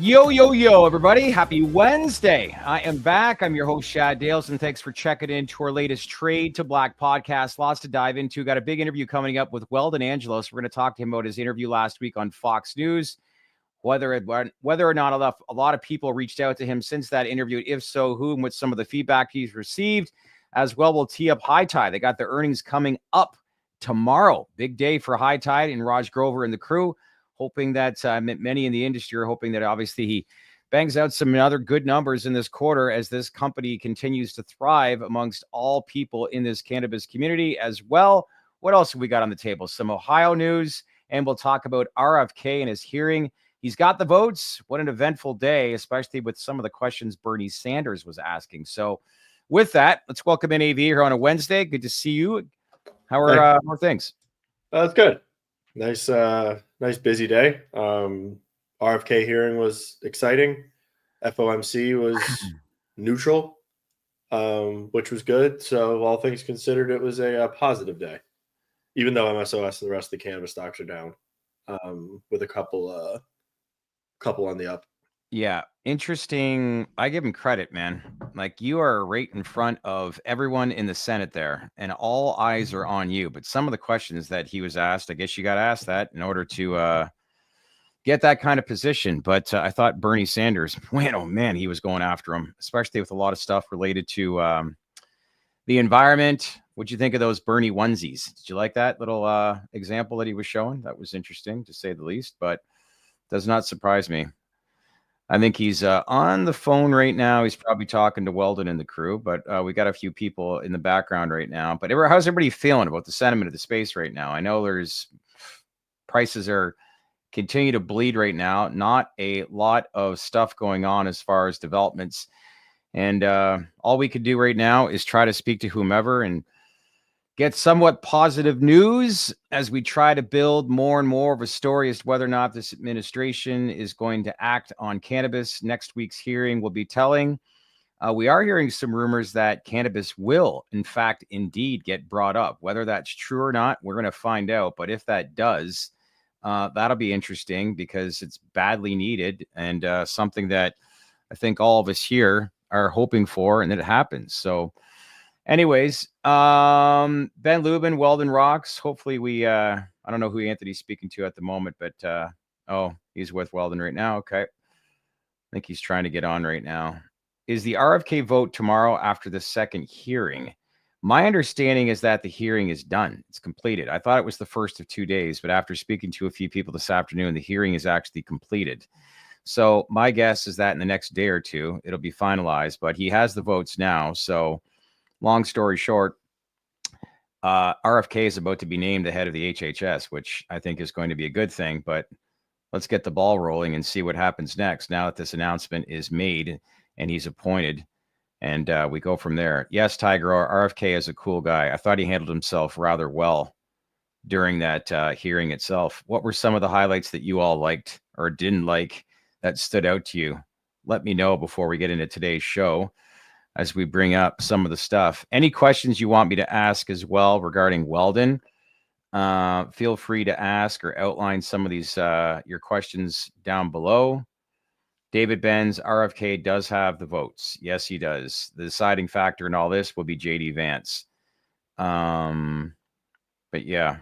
Yo, everybody. Happy Wednesday. I am back. I'm your host, Shad Dales, and thanks for checking in to our latest Trade to Black podcast. Lots to dive into. Got a big interview coming up with Weldon Angelos. We're going to talk to him about his interview last week on Fox News, whether or not a lot of people reached out to him since that interview. If so, who and what some of the feedback he's received. As well, we'll tee up High Tide. They got their earnings coming up tomorrow. Big day for High Tide and Raj Grover and the crew. Hoping that many in the industry are hoping that obviously he bangs out some other good numbers in this quarter as this company continues to thrive amongst all people in this cannabis community as well. What else have we got on the table? Some Ohio news, and we'll talk about RFK and his hearing. He's got the votes. What an eventful day, especially with some of the questions Bernie Sanders was asking. So with that, let's welcome in AV here on a Wednesday. Good to see you. How are things? That's good. Nice busy day. RFK hearing was exciting. FOMC was neutral, which was good. So all things considered, it was a positive day, even though MSOS and the rest of the cannabis stocks are down, with a couple on the up. Yeah, interesting. I give him credit, man. Like, you are right in front of everyone in the Senate there, and all eyes are on you. But some of the questions that he was asked, I guess you got to ask that in order to get that kind of position. But I thought Bernie Sanders, man, oh man, he was going after him, especially with a lot of stuff related to the environment. What'd you think of those Bernie onesies? Did you like that little example that he was showing? That was interesting, to say the least, but does not surprise me. I think he's on the phone right now. He's probably talking to Weldon and the crew, but we got a few people in the background right now. But how's everybody feeling about the sentiment of the space right now? I know there's prices are continue to bleed right now. Not a lot of stuff going on as far as developments. And all we could do right now is try to speak to whomever and get somewhat positive news as we try to build more and more of a story as to whether or not this administration is going to act on cannabis. Next week's hearing will be telling. We are hearing some rumors that cannabis will, in fact, indeed get brought up. Whether that's true or not, we're going to find out. But if that does, that'll be interesting because it's badly needed and something that I think all of us here are hoping for, and that it happens. So anyways, Ben Lubin, Weldon Rocks. Hopefully I don't know who Anthony's speaking to at the moment, but he's with Weldon right now. Okay. I think he's trying to get on right now. Is the RFK vote tomorrow after the second hearing? My understanding is that the hearing is done. It's completed. I thought it was the first of 2 days, but after speaking to a few people this afternoon, the hearing is actually completed. So my guess is that in the next day or two, it'll be finalized, but he has the votes now. So long story short, RFK is about to be named the head of the HHS, which I think is going to be a good thing. But let's get the ball rolling and see what happens next now that this announcement is made and he's appointed. And we go from there. Yes, Tiger, RFK is a cool guy. I thought he handled himself rather well during that hearing itself. What were some of the highlights that you all liked or didn't like that stood out to you? Let me know before we get into today's show, as we bring up some of the stuff. Any questions you want me to ask as well regarding Weldon, feel free to ask or outline some of these, your questions down below. David Benz, RFK does have the votes. Yes, he does. The deciding factor in all this will be JD Vance. But yeah.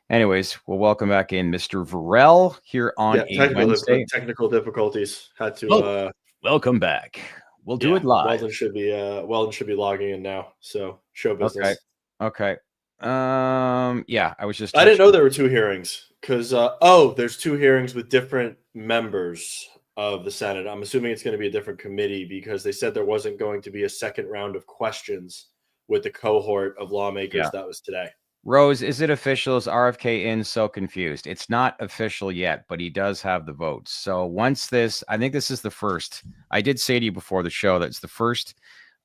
Anyways, we'll welcome back in Mr. Varrell here on Wednesday. Technical difficulties. Had to welcome back. We'll do it live. Weldon should be logging in now. So show business. Okay. I didn't know there were two hearings because there's two hearings with different members of the Senate. I'm assuming it's going to be a different committee because they said there wasn't going to be a second round of questions with the cohort of lawmakers that was today. Rose, is it official? Is RFK in? So confused. It's not official yet, but he does have the votes. So once I think this is the first. I did say to you before the show that it's the first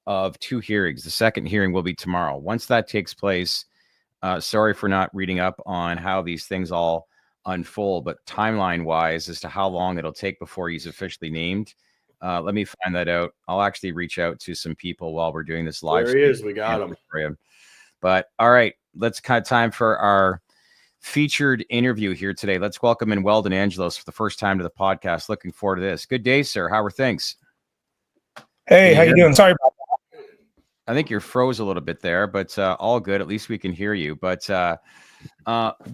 of two hearings. The second hearing will be tomorrow. Once that takes place, sorry for not reading up on how these things all unfold, but timeline wise as to how long it'll take before he's officially named. Let me find that out. I'll actually reach out to some people while we're doing this live. There he is. We got him. But all right, let's kind of time for our featured interview here today. Let's welcome in Weldon Angelos for the first time to the podcast. Looking forward to this. Good day, sir. How are things? Hey, how you doing? Sorry about that. I think you're froze a little bit there, but all good. At least we can hear you. But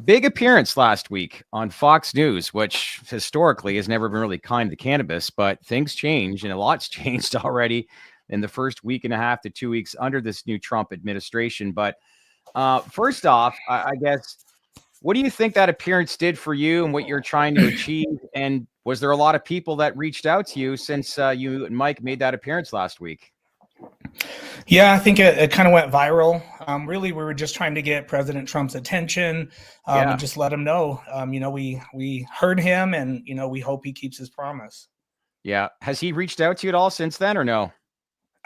big appearance last week on Fox News, which historically has never been really kind to cannabis, but things change and a lot's changed already in the first week and a half to 2 weeks under this new Trump administration. But first off, I guess, what do you think that appearance did for you and what you're trying to achieve? And was there a lot of people that reached out to you since you and Mike made that appearance last week? Yeah, I think it kind of went viral. Really, we were just trying to get President Trump's attention and just let him know, we heard him and, we hope he keeps his promise. Yeah. Has he reached out to you at all since then or no?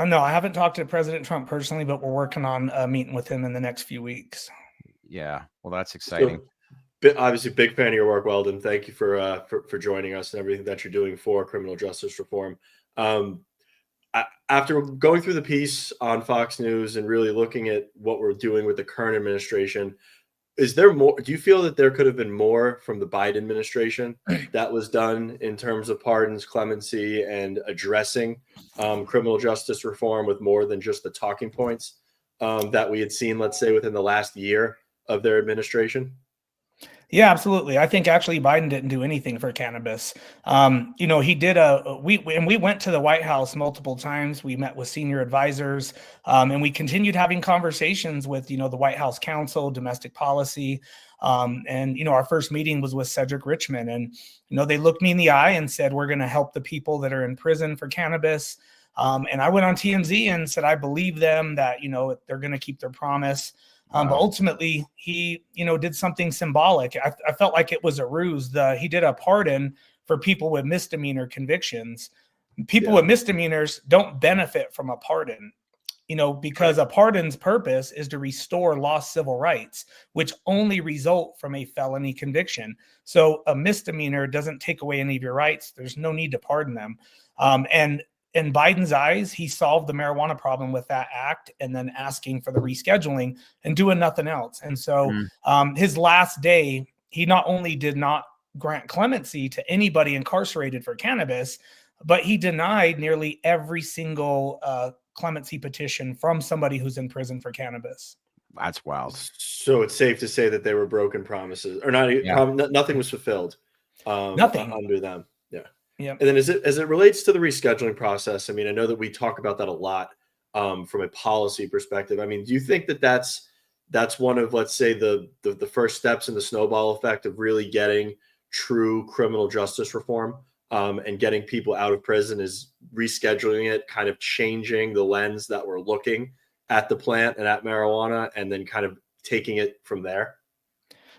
No, I haven't talked to President Trump personally, but we're working on meeting with him in the next few weeks. Yeah, well, that's exciting. So, obviously, big fan of your work, Weldon. Thank you for joining us and everything that you're doing for criminal justice reform. After going through the piece on Fox News and really looking at what we're doing with the current administration, is there more? Do you feel that there could have been more from the Biden administration that was done in terms of pardons, clemency, and addressing criminal justice reform with more than just the talking points that we had seen, let's say, within the last year of their administration? Yeah, absolutely. I think actually Biden didn't do anything for cannabis. He did we went to the White House multiple times. We met with senior advisors and we continued having conversations with, the White House counsel, domestic policy. Our first meeting was with Cedric Richmond and, they looked me in the eye and said, we're going to help the people that are in prison for cannabis. And I went on TMZ and said, I believe them that, they're going to keep their promise. But ultimately, he, did something symbolic. I felt like it was a ruse. He did a pardon for people with misdemeanor convictions. People with misdemeanors don't benefit from a pardon, because a pardon's purpose is to restore lost civil rights, which only result from a felony conviction. So a misdemeanor doesn't take away any of your rights. There's no need to pardon them. And in Biden's eyes, he solved the marijuana problem with that act and then asking for the rescheduling and doing nothing else. And so his last day, he not only did not grant clemency to anybody incarcerated for cannabis, but he denied nearly every single clemency petition from somebody who's in prison for cannabis. That's wild. So it's safe to say that they were broken promises or not. Nothing was fulfilled. Nothing under them. Yeah. And then as it relates to the rescheduling process, I mean, I know that we talk about that a lot from a policy perspective. I mean, do you think that that's one of, let's say, the first steps in the snowball effect of really getting true criminal justice reform and getting people out of prison is rescheduling it, kind of changing the lens that we're looking at the plant and at marijuana and then kind of taking it from there?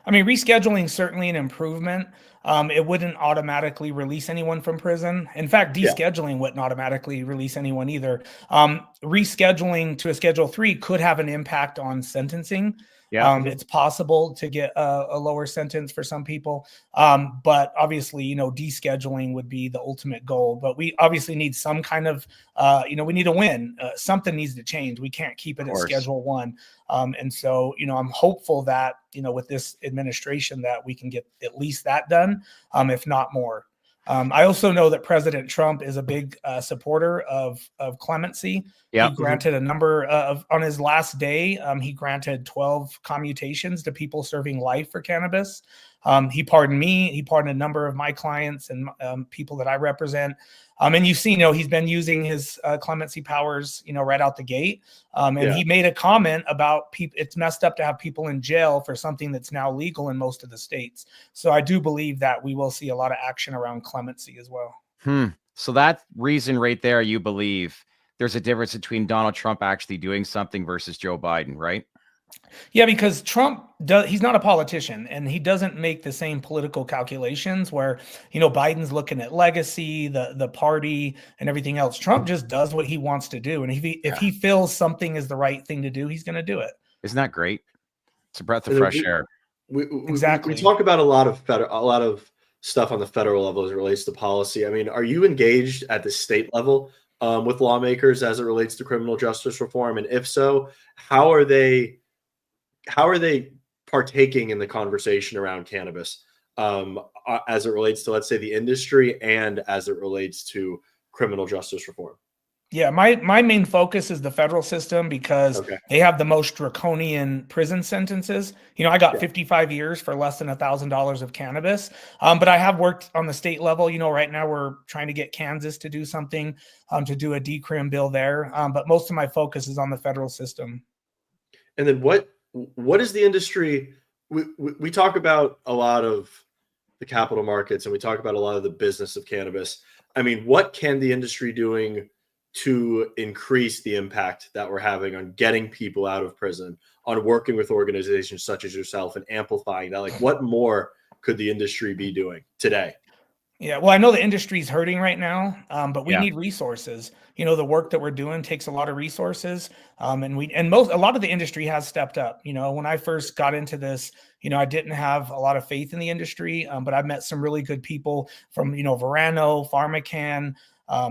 I mean, rescheduling is certainly an improvement. It wouldn't automatically release anyone from prison. In fact, descheduling wouldn't automatically release anyone either. Rescheduling to a Schedule 3 could have an impact on sentencing. It's possible to get a lower sentence for some people. But obviously, descheduling would be the ultimate goal. But we obviously need some kind of, we need a win. Something needs to change. We can't keep it at Schedule 1. And so, I'm hopeful that, with this administration that we can get at least that done, if not more. I also know that President Trump is a big supporter of clemency. He granted a number on his last day, he granted 12 commutations to people serving life for cannabis. He pardoned me. He pardoned a number of my clients and people that I represent. And you see, he's been using his clemency powers, right out the gate. He made a comment about it's messed up to have people in jail for something that's now legal in most of the states. So I do believe that we will see a lot of action around clemency as well. So that reason right there, you believe there's a difference between Donald Trump actually doing something versus Joe Biden, right? Yeah, because Trump he's not a politician and he doesn't make the same political calculations where, Biden's looking at legacy, the party and everything else. Trump just does what he wants to do. And if he feels something is the right thing to do, he's going to do it. Isn't that great? It's a breath of fresh air. Exactly. We talk about a lot of stuff on the federal level as it relates to policy. I mean, are you engaged at the state level with lawmakers as it relates to criminal justice reform? And if so, how are they partaking in the conversation around cannabis as it relates to, let's say, the industry and as it relates to criminal justice reform? Yeah, my main focus is the federal system because Okay. they have the most draconian prison sentences. You know, I got Yeah. 55 years for less than $1,000 of cannabis. But I have worked on the state level. You know, right now we're trying to get Kansas to do something, to do a decrim bill there. But most of my focus is on the federal system. And then what is the industry? We talk about a lot of the capital markets, and we talk about a lot of the business of cannabis. I mean, what can the industry doing to increase the impact that we're having on getting people out of prison, on working with organizations such as yourself and amplifying that? Like, what more could the industry be doing today? Yeah, well, I know the industry's hurting right now, but we Yeah. need resources. You know, the work that we're doing takes a lot of resources, and a lot of the industry has stepped up. You know, when I first got into this, you know, I didn't have a lot of faith in the industry, but I've met some really good people from, you know, Varrell, PharmaCann,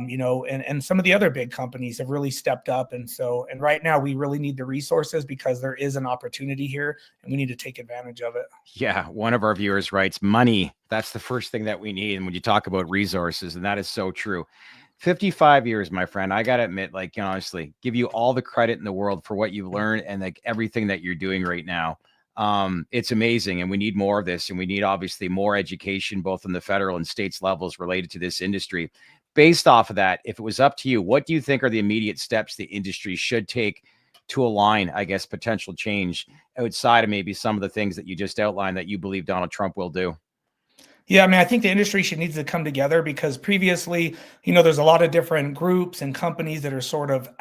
you know, and some of the other big companies have really stepped up. And right now we really need the resources because there is an opportunity here and we need to take advantage of it. Yeah, one of our viewers writes, money. That's the first thing that we need. And when you talk about resources, and that is so true. 55 years, my friend, I got to admit, like, you know, honestly, give you all the credit in the world for what you've learned and like everything that you're doing right now. It's amazing. And we need more of this. And we need obviously more education, both on the federal and states levels related to this industry. Based off of that, if it was up to you, what do you think are the immediate steps the industry should take to align, I guess, potential change outside of maybe some of the things that you just outlined that you believe Donald Trump will do? Yeah, I mean, I think the industry needs to come together because previously, you know, there's a lot of different groups and companies that are sort of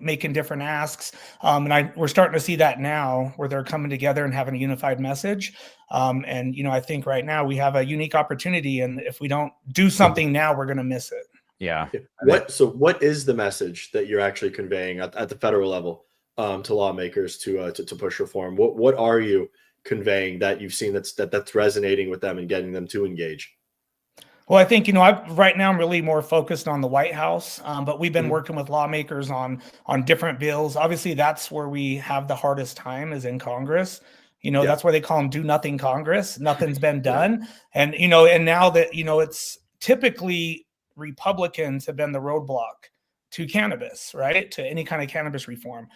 making different asks. We're starting to see that now where they're coming together and having a unified message. And, you know, I think right now we have a unique opportunity. And if we don't do something now, we're going to miss it. Yeah. What is the message that you're actually conveying at the federal level to lawmakers to push reform? What are you conveying that you've seen that's resonating with them and getting them to engage? Well, I think, you know, right now I'm really more focused on the White House, but we've been working with lawmakers on different bills. Obviously, that's where we have the hardest time is in Congress. You know, that's why they call them do nothing Congress. Nothing's been done. And, you know, and now that, you know, it's typically Republicans have been the roadblock to cannabis, right? To any kind of cannabis reform.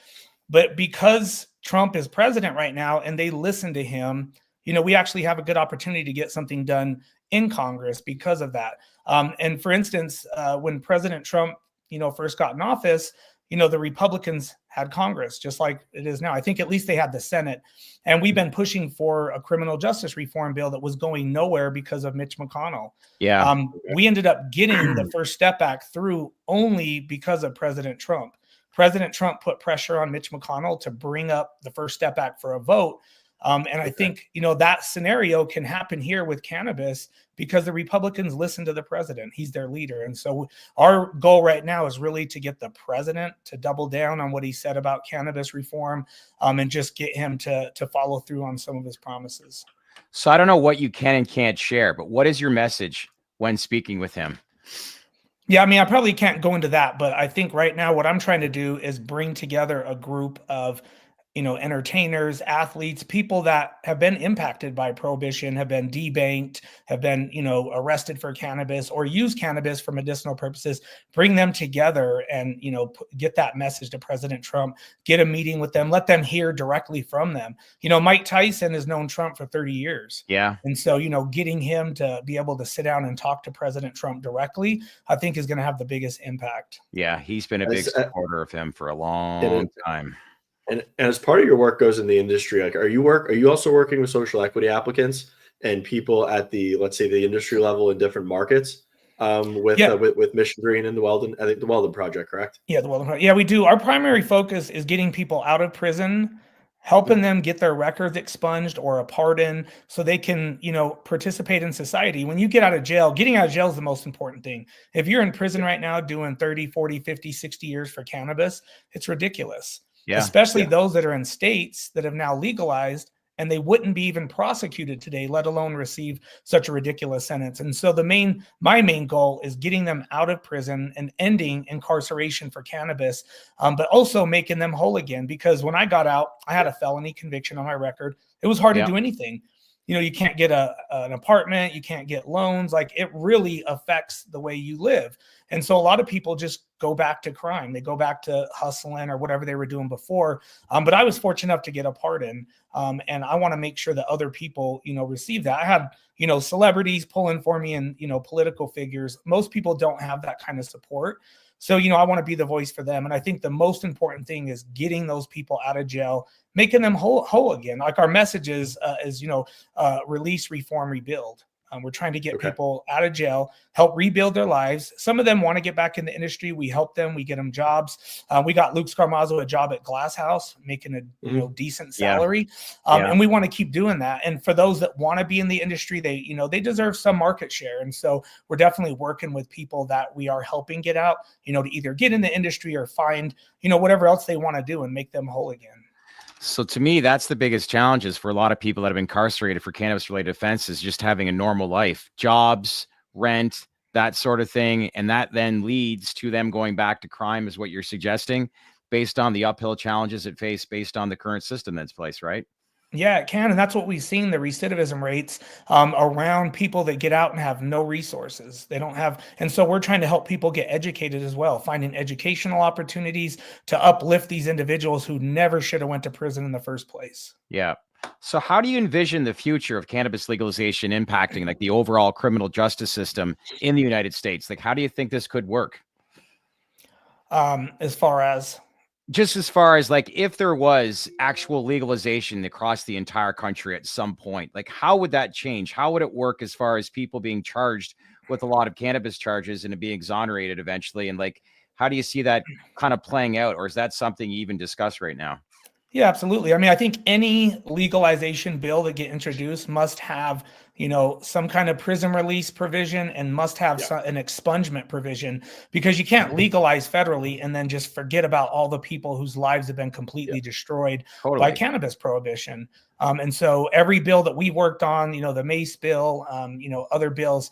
But because Trump is president right now and they listen to him, you know, we actually have a good opportunity to get something done in Congress because of that. And for instance, when President Trump, you know, first got in office, you know, the Republicans had Congress just like it is now. I think at least they had the Senate. And we've been pushing for a criminal justice reform bill that was going nowhere because of Mitch McConnell. Yeah. We ended up getting the First Step Act through only because of President Trump. President Trump put pressure on Mitch McConnell to bring up the First Step Act for a vote. And I think, you know, that scenario can happen here with cannabis because the Republicans listen to the president. He's their leader. And so our goal right now is really to get the president to double down on what he said about cannabis reform, and just get him to follow through on some of his promises. So I don't know what you can and can't share, but what is your message when speaking with him? Yeah, I mean, I probably can't go into that, but I think right now what I'm trying to do is bring together a group of, you know, entertainers, athletes, people that have been impacted by prohibition, have been debanked, have been, you know, arrested for cannabis or use cannabis for medicinal purposes, bring them together and, you know, get that message to President Trump, get a meeting with them, let them hear directly from them. You know, Mike Tyson has known Trump for 30 years. Yeah. And so, you know, getting him to be able to sit down and talk to President Trump directly, I think is going to have the biggest impact. Yeah. He's been a big supporter of him for a long time. And as part of your work goes in the industry, like, are you also working with social equity applicants and people at the, let's say, the industry level in different markets, with Mission Green and the Weldon, I think the Weldon project, correct? Yeah, the Weldon project. Yeah, we do. Our primary focus is getting people out of prison, helping them get their records expunged or a pardon so they can, you know, participate in society. When you get out of jail, getting out of jail is the most important thing. If you're in prison right now doing 30, 40, 50, 60 years for cannabis, it's ridiculous. Yeah, especially those that are in states that have now legalized and they wouldn't be even prosecuted today, let alone receive such a ridiculous sentence. And so my main goal is getting them out of prison and ending incarceration for cannabis, but also making them whole again. Because when I got out, I had a felony conviction on my record. It was hard to do anything. You know, you can't get an apartment, you can't get loans. Like, it really affects the way you live. And so a lot of people just go back to crime. They go back to hustling or whatever they were doing before. But I was fortunate enough to get a pardon. And I want to make sure that other people, you know, receive that. I had, you know, celebrities pulling for me and, you know, political figures. Most people don't have that kind of support. So, you know, I want to be the voice for them. And I think the most important thing is getting those people out of jail, making them whole again. Like, our message is you know, release, reform, rebuild. We're trying to get people out of jail, help rebuild their lives. Some of them want to get back in the industry. We help them. We get them jobs. We got Luke Scarmazzo a job at Glass House, making a you know, decent salary. And we want to keep doing that. And for those that want to be in the industry, they deserve some market share. And so we're definitely working with people that we are helping get out, you know, to either get in the industry or find, you know, whatever else they want to do and make them whole again. So to me, that's the biggest challenges for a lot of people that have been incarcerated for cannabis-related offenses, just having a normal life, jobs, rent, that sort of thing. And that then leads to them going back to crime, is what you're suggesting, based on the uphill challenges it face, based on the current system that's in place, right? Yeah, it can. And that's what we've seen, the recidivism rates around people that get out and have no resources. They don't have. And so we're trying to help people get educated as well, finding educational opportunities to uplift these individuals who never should have went to prison in the first place. Yeah. So how do you envision the future of cannabis legalization impacting like the overall criminal justice system in the United States? Like, how do you think this could work? As far as like, if there was actual legalization across the entire country at some point, like, how would that change? How would it work as far as people being charged with a lot of cannabis charges and being exonerated eventually? And like, how do you see that kind of playing out? Or is that something you even discuss right now? Yeah, absolutely. I mean, I think any legalization bill that get introduced must have, you know, some kind of prison release provision and must have an expungement provision, because you can't legalize federally and then just forget about all the people whose lives have been completely destroyed by cannabis prohibition. And so every bill that we worked on, you know, the Mace bill, you know, other bills,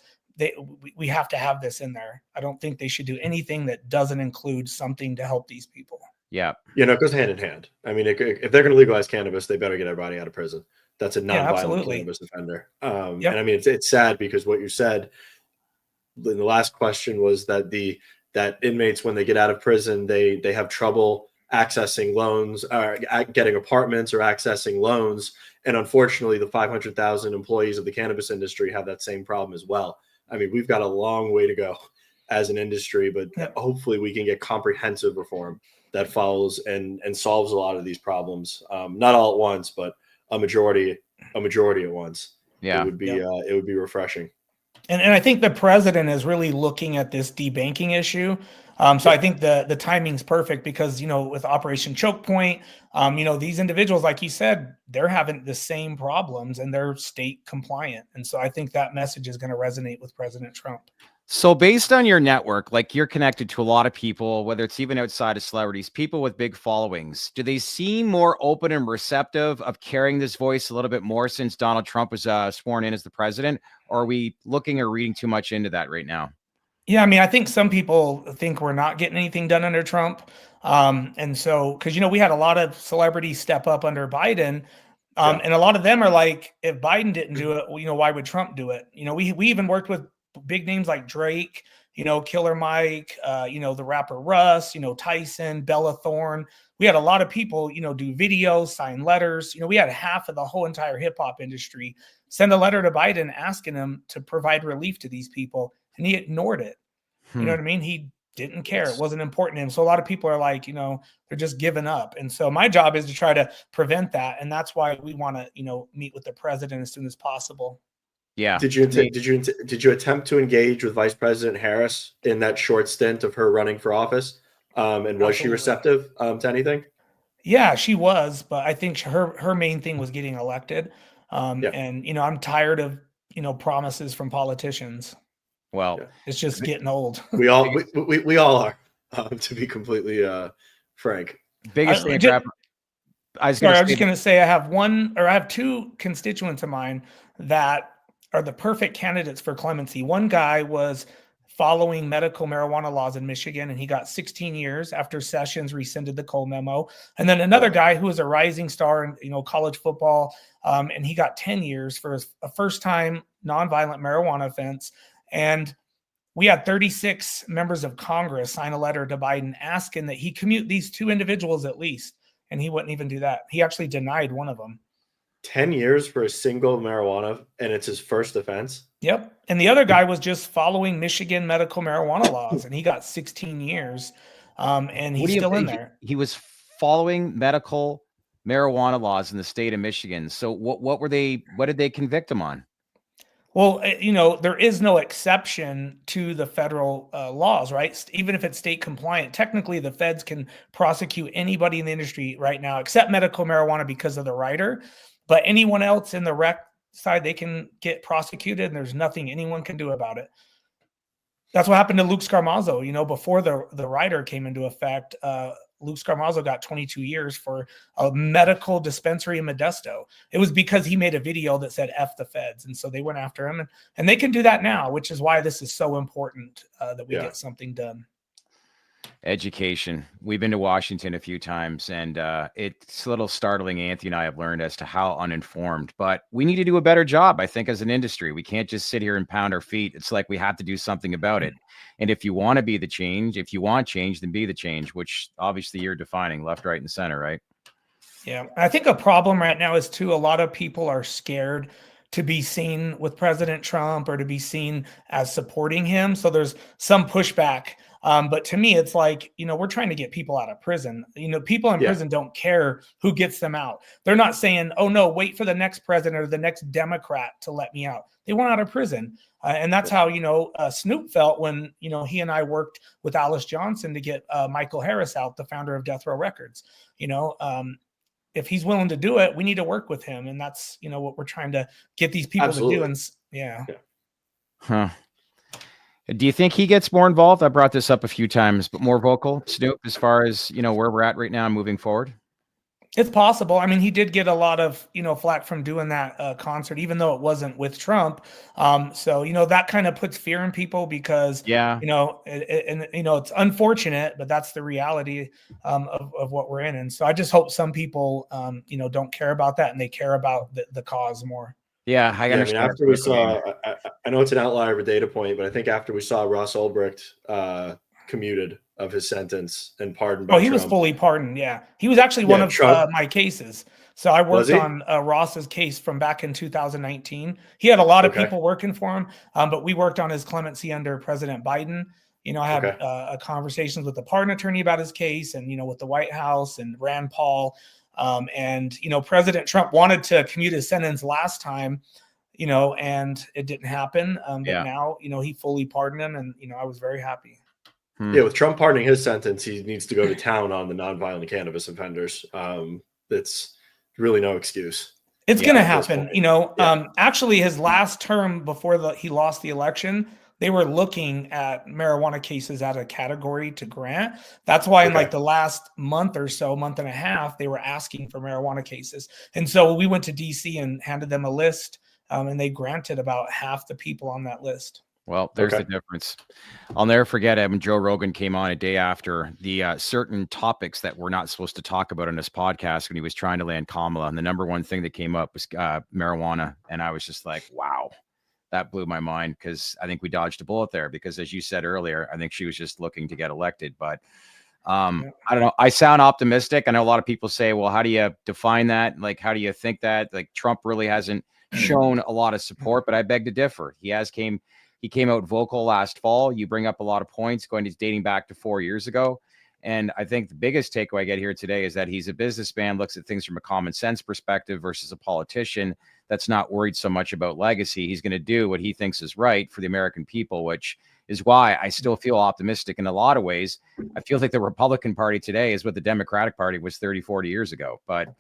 we have to have this in there. I don't think they should do anything that doesn't include something to help these people. Yeah. You know, it goes hand in hand. I mean, if they're going to legalize cannabis, they better get everybody out of prison. That's a non-violent cannabis offender. And I mean, it's sad, because what you said in the last question was that that inmates, when they get out of prison, they have trouble accessing loans, or getting apartments, or accessing loans. And unfortunately, the 500,000 employees of the cannabis industry have that same problem as well. I mean, we've got a long way to go as an industry, but hopefully we can get comprehensive reform that follows and solves a lot of these problems. Not all at once, but a majority at once. Yeah, it would be refreshing. And I think the president is really looking at this debanking issue. So I think the timing's perfect, because, you know, with Operation Choke Point, you know, these individuals, like you said, they're having the same problems and they're state compliant. And so I think that message is going to resonate with President Trump. So based on your network, like, you're connected to a lot of people, whether it's even outside of celebrities, people with big followings. Do they seem more open and receptive of carrying this voice a little bit more since Donald Trump was sworn in as the president? Or are we looking or reading too much into that right now? Yeah, I mean, I think some people think we're not getting anything done under Trump. And so, because, you know, we had a lot of celebrities step up under Biden. And a lot of them are like, if Biden didn't do it, well, you know, why would Trump do it? You know, we even worked with big names like Drake, you know, Killer Mike, you know, the rapper Russ, you know, Tyson, Bella Thorne. We had a lot of people, you know, do videos, sign letters. You know, we had half of the whole entire hip hop industry send a letter to Biden asking him to provide relief to these people. And he ignored it. You know what I mean? He didn't care. It wasn't important to him. So a lot of people are like, you know, they're just giving up. And so my job is to try to prevent that. And that's why we want to, you know, meet with the president as soon as possible. Yeah. Did you attempt to engage with Vice President Harris in that short stint of her running for office? And was she receptive to anything? Yeah, she was, but I think her main thing was getting elected. And, you know, I'm tired of, you know, promises from politicians. Well, it's just getting old. we all are, to be completely frank. Biggest thing I was Sorry, going I to was say, just going to say I have two constituents of mine that are the perfect candidates for clemency. One guy was following medical marijuana laws in Michigan, and he got 16 years after Sessions rescinded the Cole memo. And then another guy who was a rising star in college football, and he got 10 years for a first-time nonviolent marijuana offense. And we had 36 members of Congress sign a letter to Biden asking that he commute these two individuals at least. And he wouldn't even do that. He actually denied one of them. 10 years for a single marijuana, and it's his first offense. Yep. And the other guy was just following Michigan medical marijuana laws, and he got 16 years. And he's still in there. He was following medical marijuana laws in the state of Michigan. So what did they convict him on? Well, there is no exception to the federal laws, right? Even if it's state compliant, technically the feds can prosecute anybody in the industry right now, except medical marijuana because of the rider. But anyone else in the rec side, they can get prosecuted, and there's nothing anyone can do about it. That's what happened to Luke Scarmazzo. Before the rider came into effect, Luke Scarmazzo got 22 years for a medical dispensary in Modesto. It was because he made a video that said F the feds. And so they went after him, and they can do that now, which is why this is so important that we get something done. Education. We've been to Washington a few times, and it's a little startling. Anthony and I have learned as to how uninformed, but we need to do a better job. I think as an industry, we can't just sit here and pound our feet. It's like we have to do something about it. And if you want to be the change, if you want change, then be the change, which obviously you're defining left, right, and center, right? Yeah. I think a problem right now is too, a lot of people are scared to be seen with President Trump or to be seen as supporting him. So there's some pushback. But to me, it's like, we're trying to get people out of prison. People in prison don't care who gets them out. They're not saying, oh, no, wait for the next president or the next Democrat to let me out. They want out of prison. And that's how, Snoop felt when, he and I worked with Alice Johnson to get Michael Harris out, the founder of Death Row Records. If he's willing to do it, we need to work with him. And that's, what we're trying to get these people to do. And yeah. Huh. Do you think he gets more involved? I brought this up a few times, but more vocal, Snoop, as far as, where we're at right now and moving forward? It's possible. I mean, he did get a lot of, flack from doing that concert, even though it wasn't with Trump. So, that kind of puts fear in people because, it's unfortunate, but that's the reality of what we're in. And so I just hope some people, don't care about that and they care about the cause more. Yeah, I understand. I mean, after we saw, I know it's an outlier of a data point, but I think after we saw Ross Ulbricht commuted of his sentence and pardoned by he was fully pardoned. Yeah, he was actually one of my cases. So I worked on Ross's case from back in 2019. He had a lot of people working for him, but we worked on his clemency under President Biden. I had conversations with the pardon attorney about his case, and with the White House and Rand Paul. And President Trump wanted to commute his sentence last time, and it didn't happen. But now, he fully pardoned him, and I was very happy. Yeah, with Trump pardoning his sentence, he needs to go to town on the nonviolent cannabis offenders. It's really no excuse. It's going to happen. Actually, his last term before he lost the election, they were looking at marijuana cases as a category to grant. That's why in like the last month or so, month and a half, they were asking for marijuana cases. And so we went to DC and handed them a list, and they granted about half the people on that list. Well, there's the difference. I'll never forget it when Joe Rogan came on a day after the certain topics that we're not supposed to talk about on this podcast when he was trying to land Kamala. And the number one thing that came up was marijuana. And I was just like, wow, that blew my mind, because I think we dodged a bullet there, because as you said earlier, I think she was just looking to get elected. But I don't know. I sound optimistic. I know a lot of people say, well, how do you define that? Like, how do you think that? Like, Trump really hasn't shown a lot of support, but I beg to differ. He came out vocal last fall. You bring up a lot of points dating back to 4 years ago. And I think the biggest takeaway I get here today is that he's a businessman, looks at things from a common sense perspective versus a politician that's not worried so much about legacy. He's going to do what he thinks is right for the American people, which is why I still feel optimistic in a lot of ways. I feel like the Republican Party today is what the Democratic Party was 30, 40 years ago. But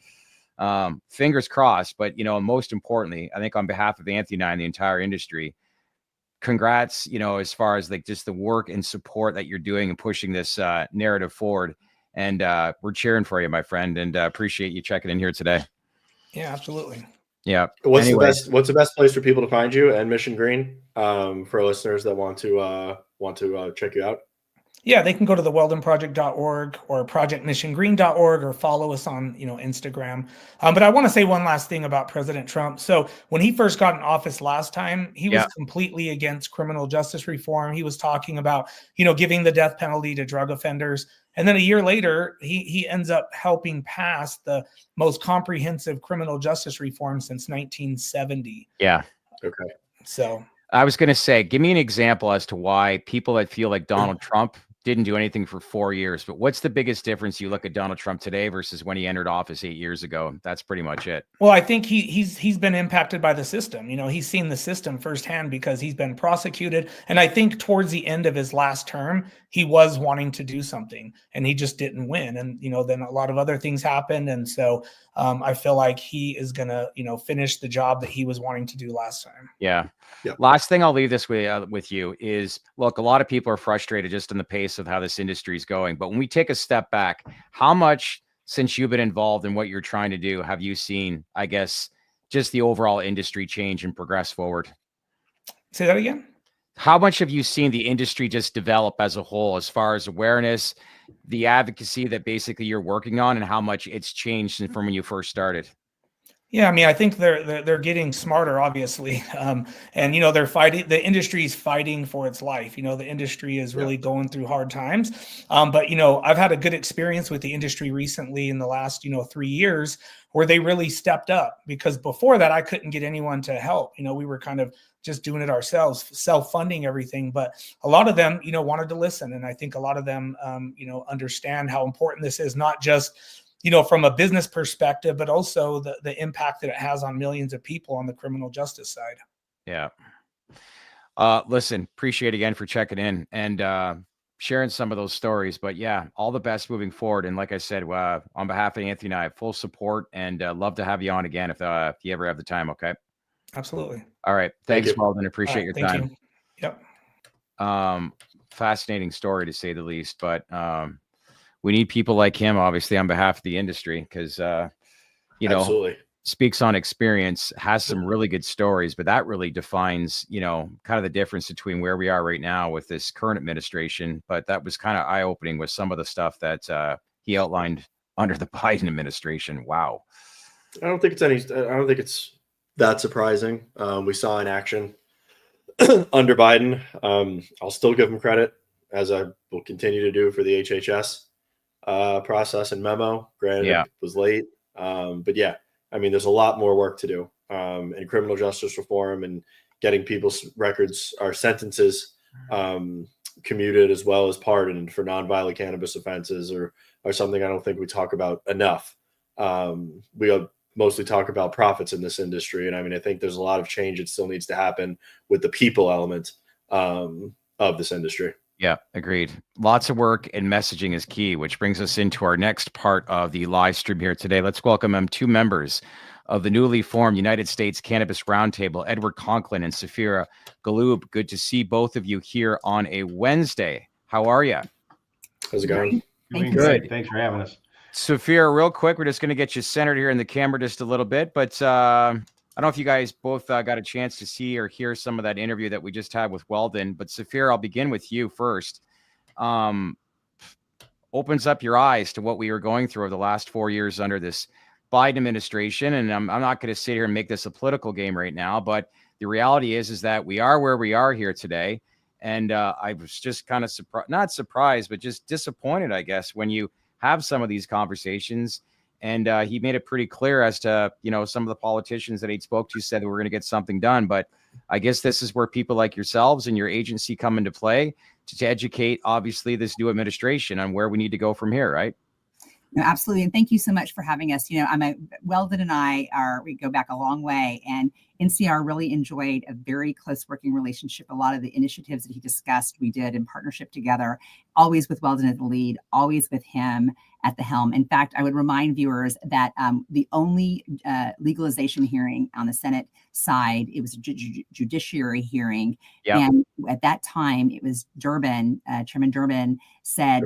fingers crossed. But, most importantly, I think on behalf of Anthony and I and the entire industry, congrats, as far as like just the work and support that you're doing and pushing this narrative forward. And we're cheering for you, my friend, and appreciate you checking in here today. Yeah, absolutely. Yeah. What's Anyway. what's the best place for people to find you and Mission Green, for listeners that want to check you out? Yeah, they can go to the weldonproject.org or projectmissiongreen.org or follow us on, Instagram. But I want to say one last thing about President Trump. So when he first got in office last time, he was completely against criminal justice reform. He was talking about, giving the death penalty to drug offenders. And then a year later, he ends up helping pass the most comprehensive criminal justice reform since 1970. Yeah. Okay. So I was going to say, give me an example as to why people that feel like Donald Trump didn't do anything for 4 years. But what's the biggest difference you look at Donald Trump today versus when he entered office 8 years ago? That's pretty much it. Well, I think he's been impacted by the system. He's seen the system firsthand because he's been prosecuted. And I think towards the end of his last term, he was wanting to do something and he just didn't win. And, then a lot of other things happened. And so I feel like he is going to, finish the job that he was wanting to do last time. Yeah. Yep. Last thing I'll leave this with you is, look, a lot of people are frustrated just in the pace of how this industry is going. But when we take a step back, how much since you've been involved in what you're trying to do, have you seen, I guess, just the overall industry change and progress forward? Say that again? How much have you seen the industry just develop as a whole, as far as awareness, the advocacy that basically you're working on, and how much it's changed from when you first started? Yeah, I mean, I think they're getting smarter, obviously, and they're fighting. The industry is fighting for its life. The industry is really going through hard times. But I've had a good experience with the industry recently in the last 3 years, where they really stepped up. Because before that, I couldn't get anyone to help. We were kind of just doing it ourselves, self-funding everything. But a lot of them, wanted to listen, and I think a lot of them, understand how important this is, not just from a business perspective, but also the impact that it has on millions of people on the criminal justice side. Yeah. Listen, appreciate again for checking in and sharing some of those stories. But yeah, all the best moving forward. And like I said, on behalf of Anthony and I, full support and love to have you on again if you ever have the time. Okay. Absolutely. All right. Thanks, Weldon. Appreciate your time. Yep. Fascinating story to say the least, but we need people like him, obviously, on behalf of the industry, because, Absolutely. Speaks on experience, has some really good stories, but that really defines, kind of the difference between where we are right now with this current administration. But that was kind of eye-opening with some of the stuff that he outlined under the Biden administration. Wow. I don't think it's that surprising. We saw in action under Biden. I'll still give him credit, as I will continue to do for the HHS process and memo. Granted, it was late. But yeah, I mean, there's a lot more work to do in criminal justice reform and getting people's records or sentences commuted as well as pardoned for nonviolent cannabis offenses or something I don't think we talk about enough. We mostly talk about profits in this industry. And I mean, I think there's a lot of change that still needs to happen with the people element of this industry. Yeah, agreed. Lots of work and messaging is key, which brings us into our next part of the live stream here today. Let's welcome two members of the newly formed United States Cannabis Roundtable, Edward Conklin and Safira Galoob. Good to see both of you here on a Wednesday. How are you? How's it going? Doing good. Thanks for having us. Safira, real quick, we're just going to get you centered here in the camera just a little bit, but I don't know if you guys both got a chance to see or hear some of that interview that we just had with Weldon, but Safira, I'll begin with you first. Opens up your eyes to what we were going through over the last 4 years under this Biden administration. And I'm not going to sit here and make this a political game right now, but the reality is that we are where we are here today. And I was just kind of not surprised, but just disappointed, I guess, when you have some of these conversations. And he made it pretty clear as to, some of the politicians that he spoke to said that we're going to get something done. But I guess this is where people like yourselves and your agency come into play to educate, obviously, this new administration on where we need to go from here, right? No, absolutely. And thank you so much for having us. Weldon and we go back a long way, and NCR really enjoyed a very close working relationship. A lot of the initiatives that he discussed, we did in partnership together, always with Weldon at the lead, always with him at the helm. In fact, I would remind viewers that the only legalization hearing on the Senate side, it was a judiciary hearing. Yep. And at that time, it was Chairman Durbin said,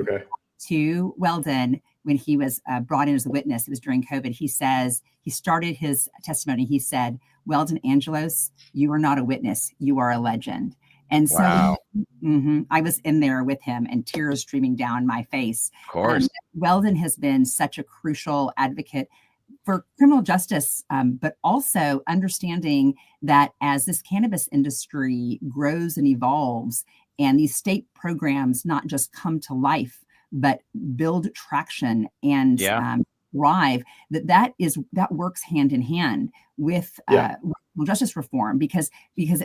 to Weldon when he was brought in as a witness. It was during COVID. He says, he started his testimony. He said, "Weldon Angelos, you are not a witness. You are a legend." And so Wow. I was in there with him and tears streaming down my face. Of course. Weldon has been such a crucial advocate for criminal justice, but also understanding that as this cannabis industry grows and evolves and these state programs not just come to life, but build traction and thrive, that works hand in hand with criminal justice reform, because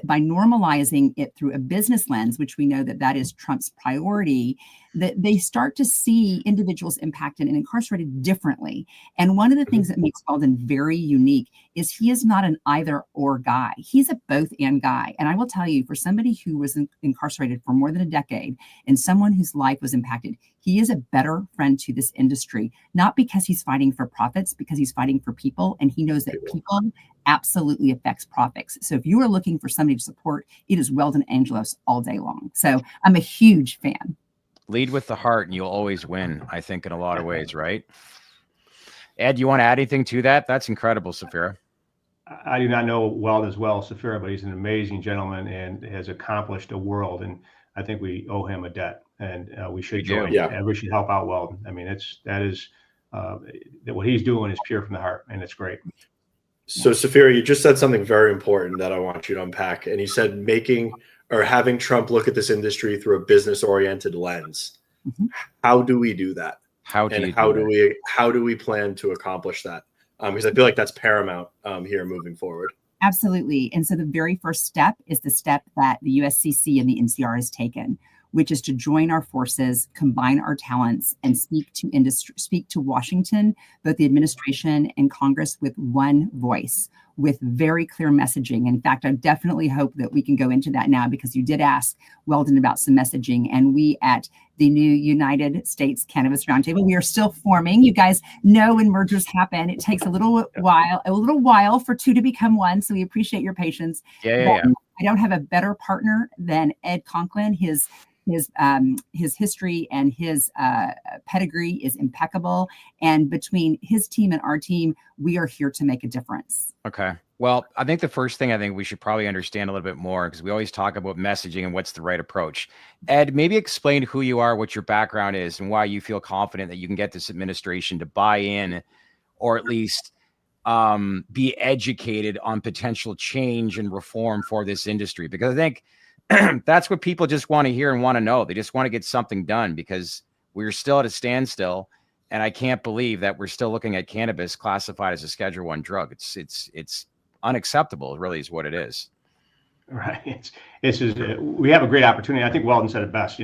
by normalizing it through a business lens, which we know that is Trump's priority, that they start to see individuals impacted and incarcerated differently. And one of the things that makes Weldon very unique is he is not an either or guy. He's a both and guy. And I will tell you, for somebody who was incarcerated for more than a decade and someone whose life was impacted, he is a better friend to this industry, not because he's fighting for profits, because he's fighting for people. And he knows that people absolutely affects profits. So if you are looking for somebody to support, it is Weldon Angelos all day long. So I'm a huge fan. Lead with the heart and you'll always win, I think, in a lot of ways, right? Ed, you want to add anything to that? That's incredible, Safira. I do not know Weldon as well, Safira, but he's an amazing gentleman and has accomplished a world. And I think we owe him a debt, and we should join. Yeah, we should help out Weldon. I mean, what he's doing is pure from the heart, and it's great. So, Safira, you just said something very important that I want you to unpack. And you said having Trump look at this industry through a business-oriented lens. How do we do that? How do we plan to accomplish that? Because I feel like that's paramount here moving forward. Absolutely. And so the very first step is the step that the USCC and the NCR has taken, which is to join our forces, combine our talents, and speak to Washington, both the administration and Congress, with one voice, with very clear messaging. In fact, I definitely hope that we can go into that now, because you did ask Weldon about some messaging, and we at the new United States Cannabis Roundtable, we are still forming. You guys know when mergers happen, it takes a little while for two to become one. So we appreciate your patience. I don't have a better partner than Ed Conklin. His history and his pedigree is impeccable. And between his team and our team, we are here to make a difference. Okay. Well, I think the first thing we should probably understand a little bit more, because we always talk about messaging and what's the right approach. Ed, maybe explain who you are, what your background is, and why you feel confident that you can get this administration to buy in, or at least be educated on potential change and reform for this industry. Because I think that's what people just want to hear and want to know. They just want to get something done, because we're still at a standstill. And I can't believe that we're still looking at cannabis classified as a Schedule I drug. It's unacceptable, really, is what it is. Right. We have a great opportunity. I think Weldon said it best.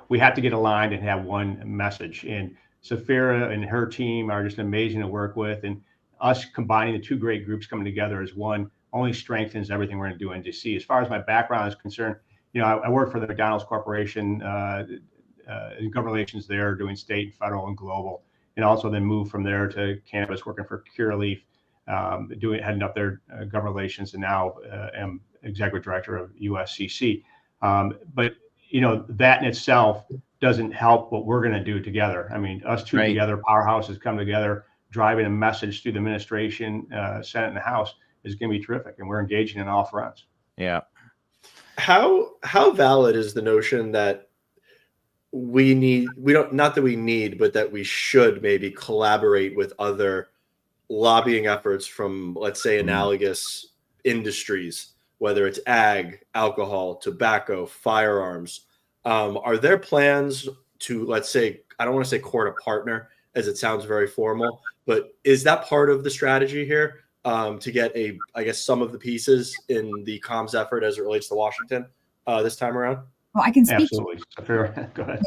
We have to get aligned and have one message. And Safira and her team are just amazing to work with. And us combining the two great groups coming together as one only strengthens everything we're going to do in DC. As far as my background is concerned, I work for the McDonald's Corporation in government relations there, doing state, federal, and global, and also then moved from there to cannabis, working for Curaleaf, heading up their government relations, and now am executive director of USCC. But that in itself doesn't help what we're going to do together. I mean, us two together, powerhouses come together, driving a message through the administration, Senate, and the House is going to be terrific, and we're engaging in all fronts. Yeah. How valid is the notion that not that we need, but that we should maybe collaborate with other lobbying efforts from, let's say, analogous industries, whether it's ag, alcohol, tobacco, firearms? Are there plans to, let's say, I don't want to say court a partner, as it sounds very formal, but is that part of the strategy here, to get some of the pieces in the comms effort as it relates to Washington this time around? Well, I can speak. Absolutely. Go ahead.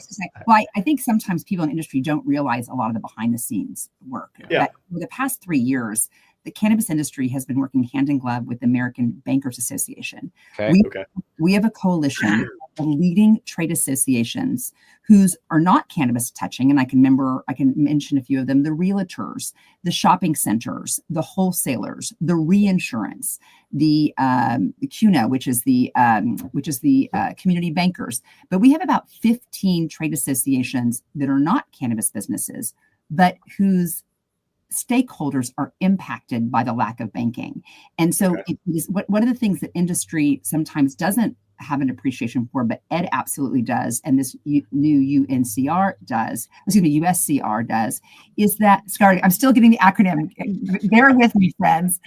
Well, I think sometimes people in the industry don't realize a lot of the behind the scenes work. Yeah. But for the past 3 years, the cannabis industry has been working hand in glove with the American Bankers Association. Okay. We have a coalition the leading trade associations whose are not cannabis touching, and I can mention a few of them: the realtors, the shopping centers, the wholesalers, the reinsurance, the CUNA, which is the community bankers. But we have about 15 trade associations that are not cannabis businesses, but whose stakeholders are impacted by the lack of banking. And so it is one of the things that industry sometimes doesn't have an appreciation for, but Ed absolutely does, and this new USCR does, is that, sorry, I'm still getting the acronym, bear with me, friends.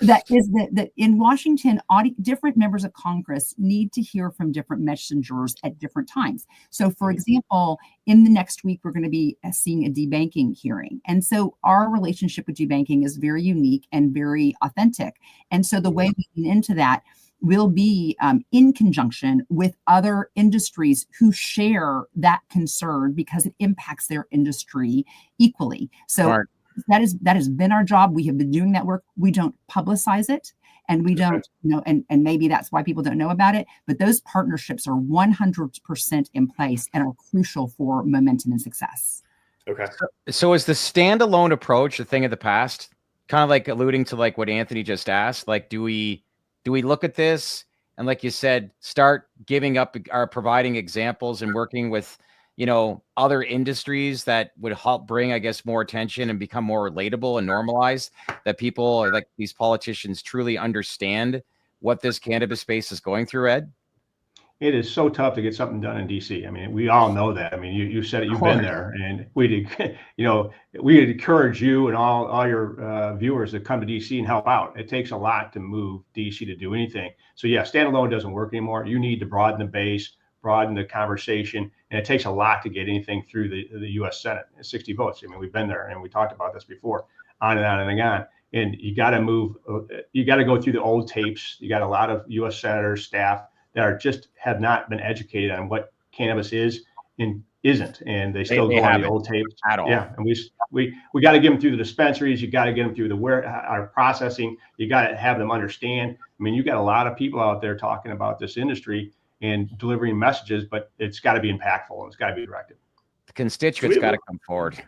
That in Washington, different members of Congress need to hear from different messengers at different times. So for example, in the next week, we're going to be seeing a debanking hearing. And so our relationship with debanking is very unique and very authentic. And so the way we lean into that will be in conjunction with other industries who share that concern because it impacts their industry equally. So that has been our job. We have been doing that work. We don't publicize it, and we don't, and maybe that's why people don't know about it, but those partnerships are 100% in place and are crucial for momentum and success. Okay. So is the standalone approach a thing of the past? Kind of like alluding to like what Anthony just asked, like, do we look at this and, like you said, start giving up or providing examples and working with, other industries that would help bring, I guess, more attention and become more relatable and normalized, that people like these politicians truly understand what this cannabis space is going through, Ed? It is so tough to get something done in DC. I mean, we all know that. I mean, you said it, you've been there, and we encourage you and all your viewers to come to DC and help out. It takes a lot to move DC to do anything. So yeah, standalone doesn't work anymore. You need to broaden the base, broaden the conversation, and it takes a lot to get anything through the U.S. Senate. 60 votes. I mean, we've been there, and we talked about this before, on and on and on. And you got to move. You got to go through the old tapes. You got a lot of U.S. senators, staff that have not been educated on what cannabis is and isn't, and they still go on the old tapes at all. Yeah, and we got to get them through the dispensaries. You got to get them through our processing. You got to have them understand. I mean, you got a lot of people out there talking about this industry and delivering messages, but it's got to be impactful and it's got to be directed. The constituents got to come forward.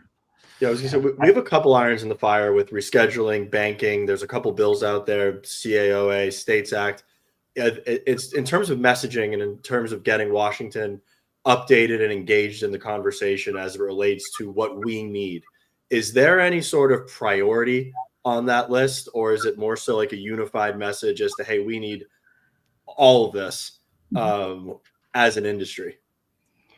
Yeah, I was gonna say we have a couple irons in the fire with rescheduling, banking. There's a couple bills out there, CAOA, States Act. It's in terms of messaging and in terms of getting Washington updated and engaged in the conversation as it relates to what we need. Is there any sort of priority on that list, or is it more so like a unified message as to, hey, we need all of this as an industry?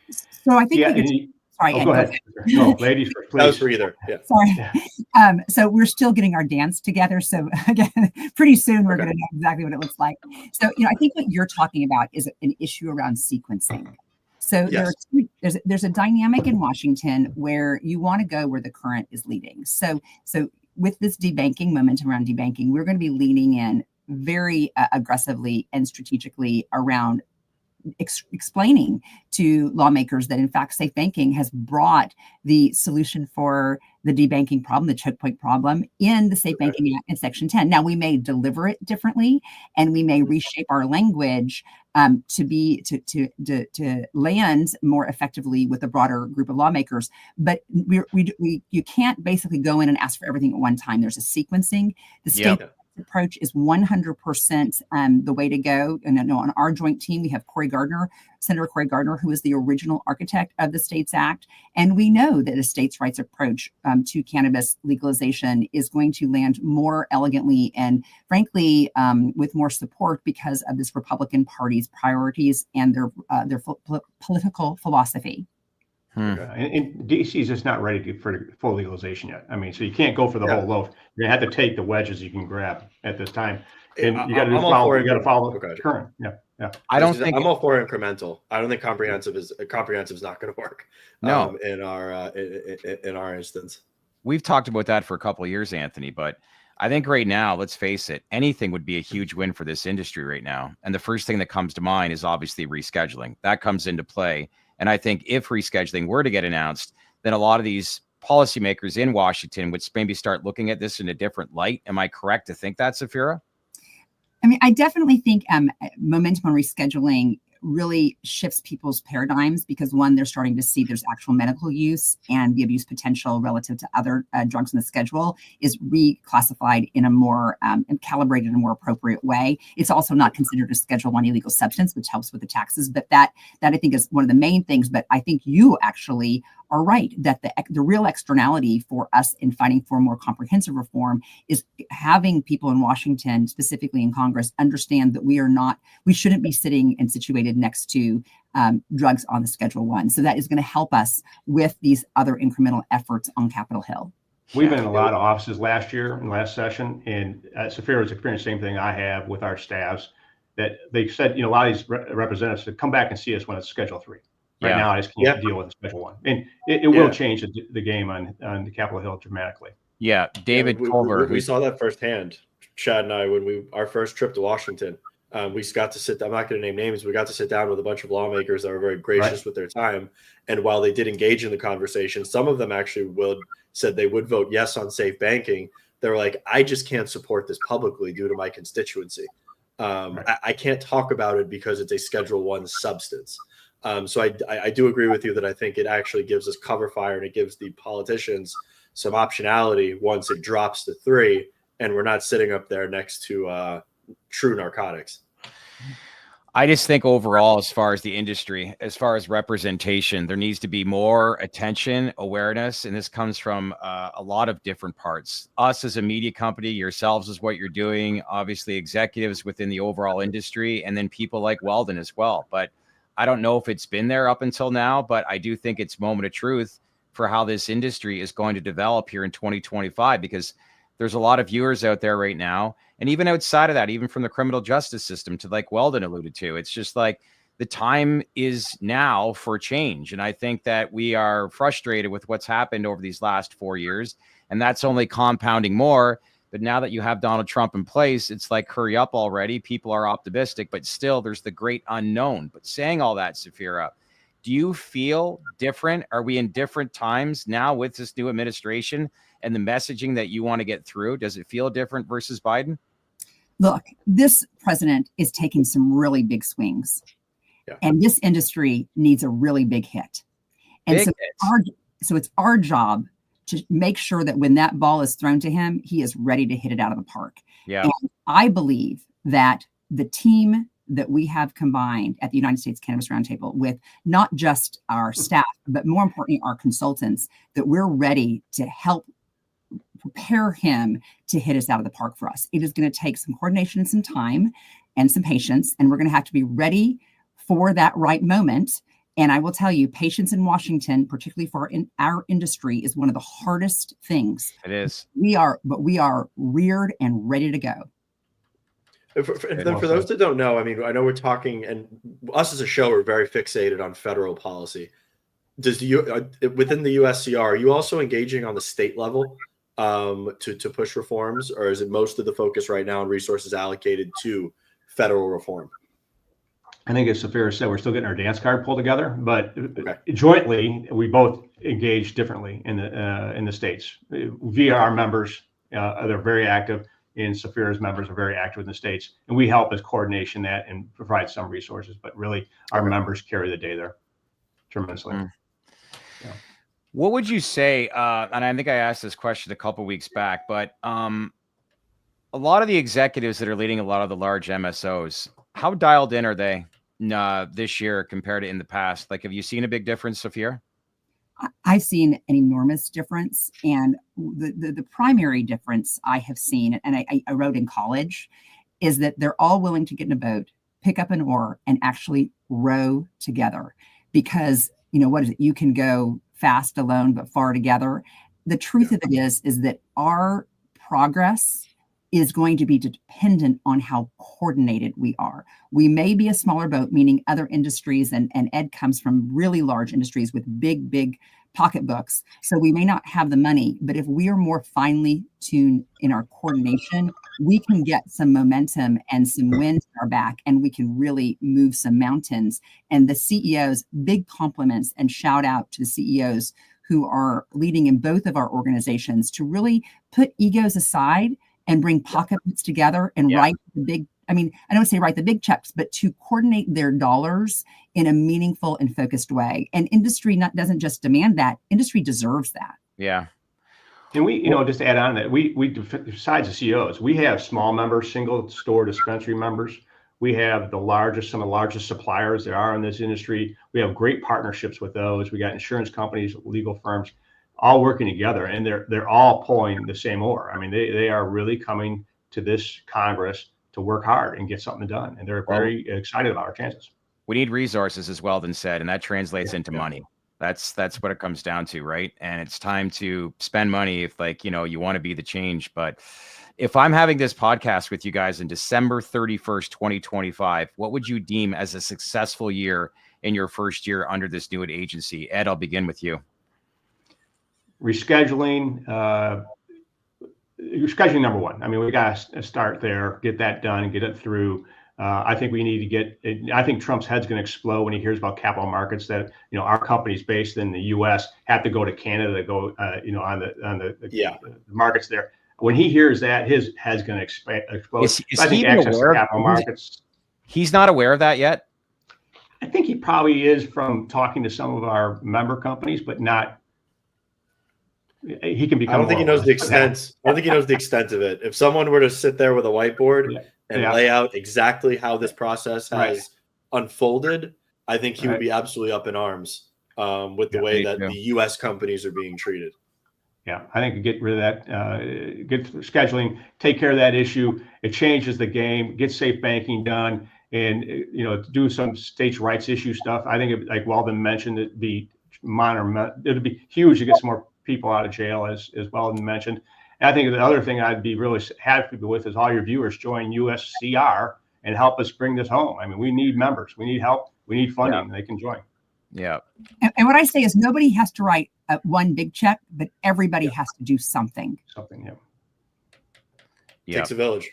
So I think sorry, go ahead. No, ladies, please. That was for either. Yeah. Sorry. Yeah. So we're still getting our dance together. So again, pretty soon we're going to know exactly what it looks like. So, I think what you're talking about is an issue around sequencing. So there's a dynamic in Washington where you want to go where the current is leading. So with this debanking, momentum around debanking, we're going to be leaning in very aggressively and strategically around explaining to lawmakers that in fact safe banking has brought the solution for the debanking problem, the choke point problem, in the Safe Banking Act in Section 10. Now we may deliver it differently, and we may reshape our language to land more effectively with a broader group of lawmakers. But you can't basically go in and ask for everything at one time. There's a sequencing. The state approach is 100% the way to go. And I know on our joint team, we have Senator Cory Gardner, who is the original architect of the States Act. And we know that a states' rights approach to cannabis legalization is going to land more elegantly and frankly with more support because of this Republican Party's priorities and their political philosophy. And DC is just not ready for full legalization yet. I mean, so you can't go for the whole loaf. You're gonna have to take the wedges you can grab at this time, and you got to follow the current. Yeah. I'm all for incremental. I don't think comprehensive is not going to work. No, in our instance, we've talked about that for a couple of years, Anthony. But I think right now, let's face it, anything would be a huge win for this industry right now. And the first thing that comes to mind is obviously rescheduling. That comes into play. And I think if rescheduling were to get announced, then a lot of these policymakers in Washington would maybe start looking at this in a different light. Am I correct to think that, Safira? I mean, I definitely think momentum on rescheduling really shifts people's paradigms because one, they're starting to see there's actual medical use and the abuse potential relative to other drugs in the schedule is reclassified in a more and calibrated in a more appropriate way. It's also not considered a Schedule I illegal substance, which helps with the taxes. But that I think is one of the main things. But I think you actually are right that the real externality for us in fighting for more comprehensive reform is having people in Washington, specifically in Congress, understand that we shouldn't be sitting and situated next to drugs on the Schedule I. So that is going to help us with these other incremental efforts on Capitol Hill. We've been in a lot of offices last year and last session, and Safira has experienced the same thing I have with our staffs, that they said, a lot of these representatives to come back and see us when it's Schedule III. Right now, I just can't deal with the Schedule I. And it will change the game on the Capitol Hill dramatically. Yeah, David Culver. We saw that firsthand, Chad and I, when our first trip to Washington. We got to sit. I'm not going to name names. We got to sit down with a bunch of lawmakers that were very gracious with their time. And while they did engage in the conversation, some of them actually said they would vote yes on safe banking. They were like, I just can't support this publicly due to my constituency. I can't talk about it because it's a Schedule I substance. So I do agree with you that I think it actually gives us cover fire and it gives the politicians some optionality once it drops to 3 and we're not sitting up there next to true narcotics. I just think overall, as far as the industry, as far as representation, there needs to be more attention, awareness, and this comes from a lot of different parts. Us as a media company, yourselves is what you're doing, obviously executives within the overall industry, and then people like Weldon as well. But I don't know if it's been there up until now, but I do think it's moment of truth for how this industry is going to develop here in 2025, because there's a lot of viewers out there right now. And even outside of that, even from the criminal justice system, to like Weldon alluded to, it's just like the time is now for change. And I think that we are frustrated with what's happened over these last 4 years, and that's only compounding more. But now that you have Donald Trump in place, it's like, hurry up already. People are optimistic, but still there's the great unknown. But saying all that, Safira, do you feel different? Are we in different times now with this new administration and the messaging that you want to get through? Does it feel different versus Biden? Look, this president is taking some really big swings, and this industry needs a really big hit. And so it's our job to make sure that when that ball is thrown to him, he is ready to hit it out of the park. Yeah. And I believe that the team that we have combined at the United States Cannabis Roundtable with not just our staff, but more importantly, our consultants, that we're ready to help prepare him to hit us out of the park for us. It is going to take some coordination and some time and some patience, and we're going to have to be ready for that right moment. And I will tell you, patience in Washington, particularly for our industry, is one of the hardest things. It is. We are reared and ready to go. For those that don't know, I mean, I know we're talking, and us as a show are very fixated on federal policy. Within the USCR, are you also engaging on the state level to push reforms, or is it most of the focus right now and resources allocated to federal reform? I think, as Safira said, we're still getting our dance card pulled together, but jointly we both engage differently in the states via our members. They're very active, and Safira's members are very active in the states, and we help as coordination that and provide some resources. But really, our members carry the day there tremendously. Yeah. What would you say? And I think I asked this question a couple weeks back, but a lot of the executives that are leading a lot of the large MSOs, how dialed in are they this year compared to in the past? Like, have you seen a big difference, Safira? I've seen an enormous difference. And the primary difference I have seen, and I wrote in college, is that they're all willing to get in a boat, pick up an oar, and actually row together. Because, what is it? You can go fast alone, but far together. The truth of it is that our progress is going to be dependent on how coordinated we are. We may be a smaller boat, meaning other industries, and Ed comes from really large industries with big pocketbooks. So we may not have the money, but if we are more finely tuned in our coordination, we can get some momentum and some wind in our back, and we can really move some mountains. And the CEOs, big compliments and shout out to the CEOs who are leading in both of our organizations to really put egos aside and bring pocketbooks together and write the big I mean, I don't say write the big checks, but to coordinate their dollars in a meaningful and focused way. And industry doesn't just demand that, industry deserves that. Yeah. And we, just to add on that, we besides the COs, we have small members, single store dispensary members. We have some of the largest suppliers there are in this industry. We have great partnerships with those. We got insurance companies, legal firms, all working together, and they're all pulling the same oar. I mean, they are really coming to this Congress to work hard and get something done, and they're very excited about our chances. We need resources, as Weldon said, and that translates into money. That's what it comes down to, right? And it's time to spend money if, like, you want to be the change. But if I'm having this podcast with you guys in December 31st, 2025, what would you deem as a successful year in your first year under this new agency? Ed, I'll begin with you. Rescheduling, rescheduling number one. I mean, we got to start there, get that done, and get it through. I think we need to get. I think Trump's head's going to explode when he hears about capital markets that our companies based in the U.S. have to go to Canada to go on the markets there. When he hears that, his head's going to explode. Is I think he access to aware capital markets. He's not aware of that yet. I think he probably is from talking to some of our member companies, but not. He can become. I don't think he knows the extent. I don't think he knows the extent of it. If someone were to sit there with a whiteboard and lay out exactly how this process has unfolded, I think he would be absolutely up in arms with the way that the U.S. companies are being treated. Yeah, I think get rid of that, get scheduling, take care of that issue. It changes the game, get safe banking done, and do some states' rights issue stuff. I think, like Weldon mentioned, it'd be huge to get some more people out of jail, as Weldon mentioned. And I think the other thing I'd be really happy with is all your viewers join USCR and help us bring this home. I mean, we need members, we need help, we need funding. They can join. Yeah. And what I say is nobody has to write one big check, but everybody has to do something. It takes a village.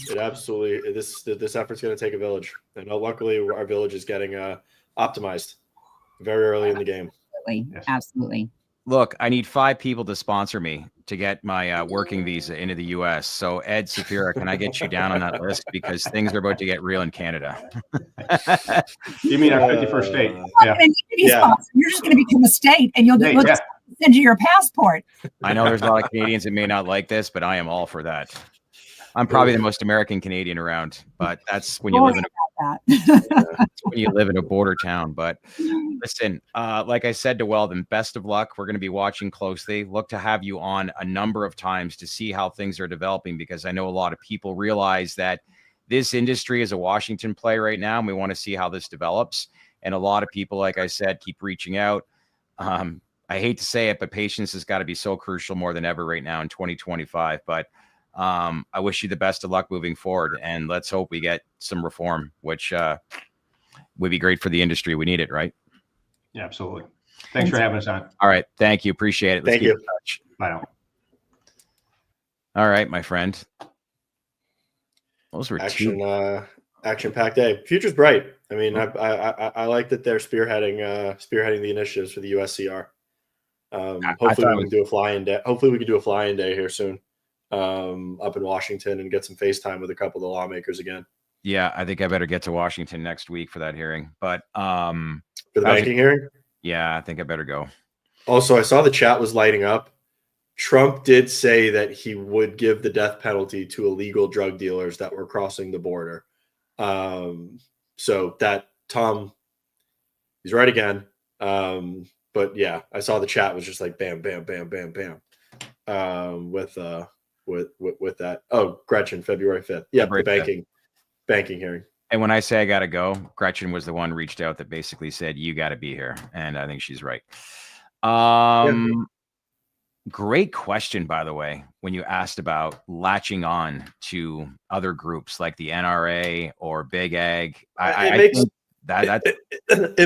It absolutely, this effort's going to take a village. And luckily our village is getting optimized very early in the game. Absolutely. Look, I need 5 people to sponsor me to get my working visa into the U.S. So Ed, Safira, can I get you down on that list? Because things are about to get real in Canada. You mean our 51st state? You're just going to become a state and we'll just send you your passport. I know there's a lot of Canadians that may not like this, but I am all for that. I'm probably the most American Canadian around, but that's when you live in a border town. But listen, like I said to Weldon, best of luck. We're going to be watching closely. Look to have you on a number of times to see how things are developing, because I know a lot of people realize that this industry is a Washington play right now, and we want to see how this develops. And a lot of people, like I said, keep reaching out. I hate to say it, but patience has got to be so crucial more than ever right now in 2025. But I wish you the best of luck moving forward, and let's hope we get some reform, which would be great for the industry. We need it, right? Yeah, absolutely. Thanks for having us on. All right. Thank you. Appreciate it. Let's keep in touch. Bye now. All right, my friend. Those were action-packed day. Future's bright. I mean, I like that they're spearheading the initiatives for the USCR. Hopefully we can do a fly-in day. Hopefully we can do a fly-in day here soon. Up in Washington and get some FaceTime with a couple of the lawmakers again. Yeah, I think I better get to Washington next week for that hearing. But for the banking hearing? Yeah, I think I better go. Also, I saw the chat was lighting up. Trump did say that he would give the death penalty to illegal drug dealers that were crossing the border. So that Tom, he's right again. But yeah, I saw the chat was just like bam, bam, bam, bam, bam. With that. Oh, Gretchen, February 5th. Yeah, the banking hearing. And when I say I gotta go, Gretchen was the one reached out that basically said you got to be here, and I think she's right. Great question, by the way, when you asked about latching on to other groups like the NRA or Big Ag. It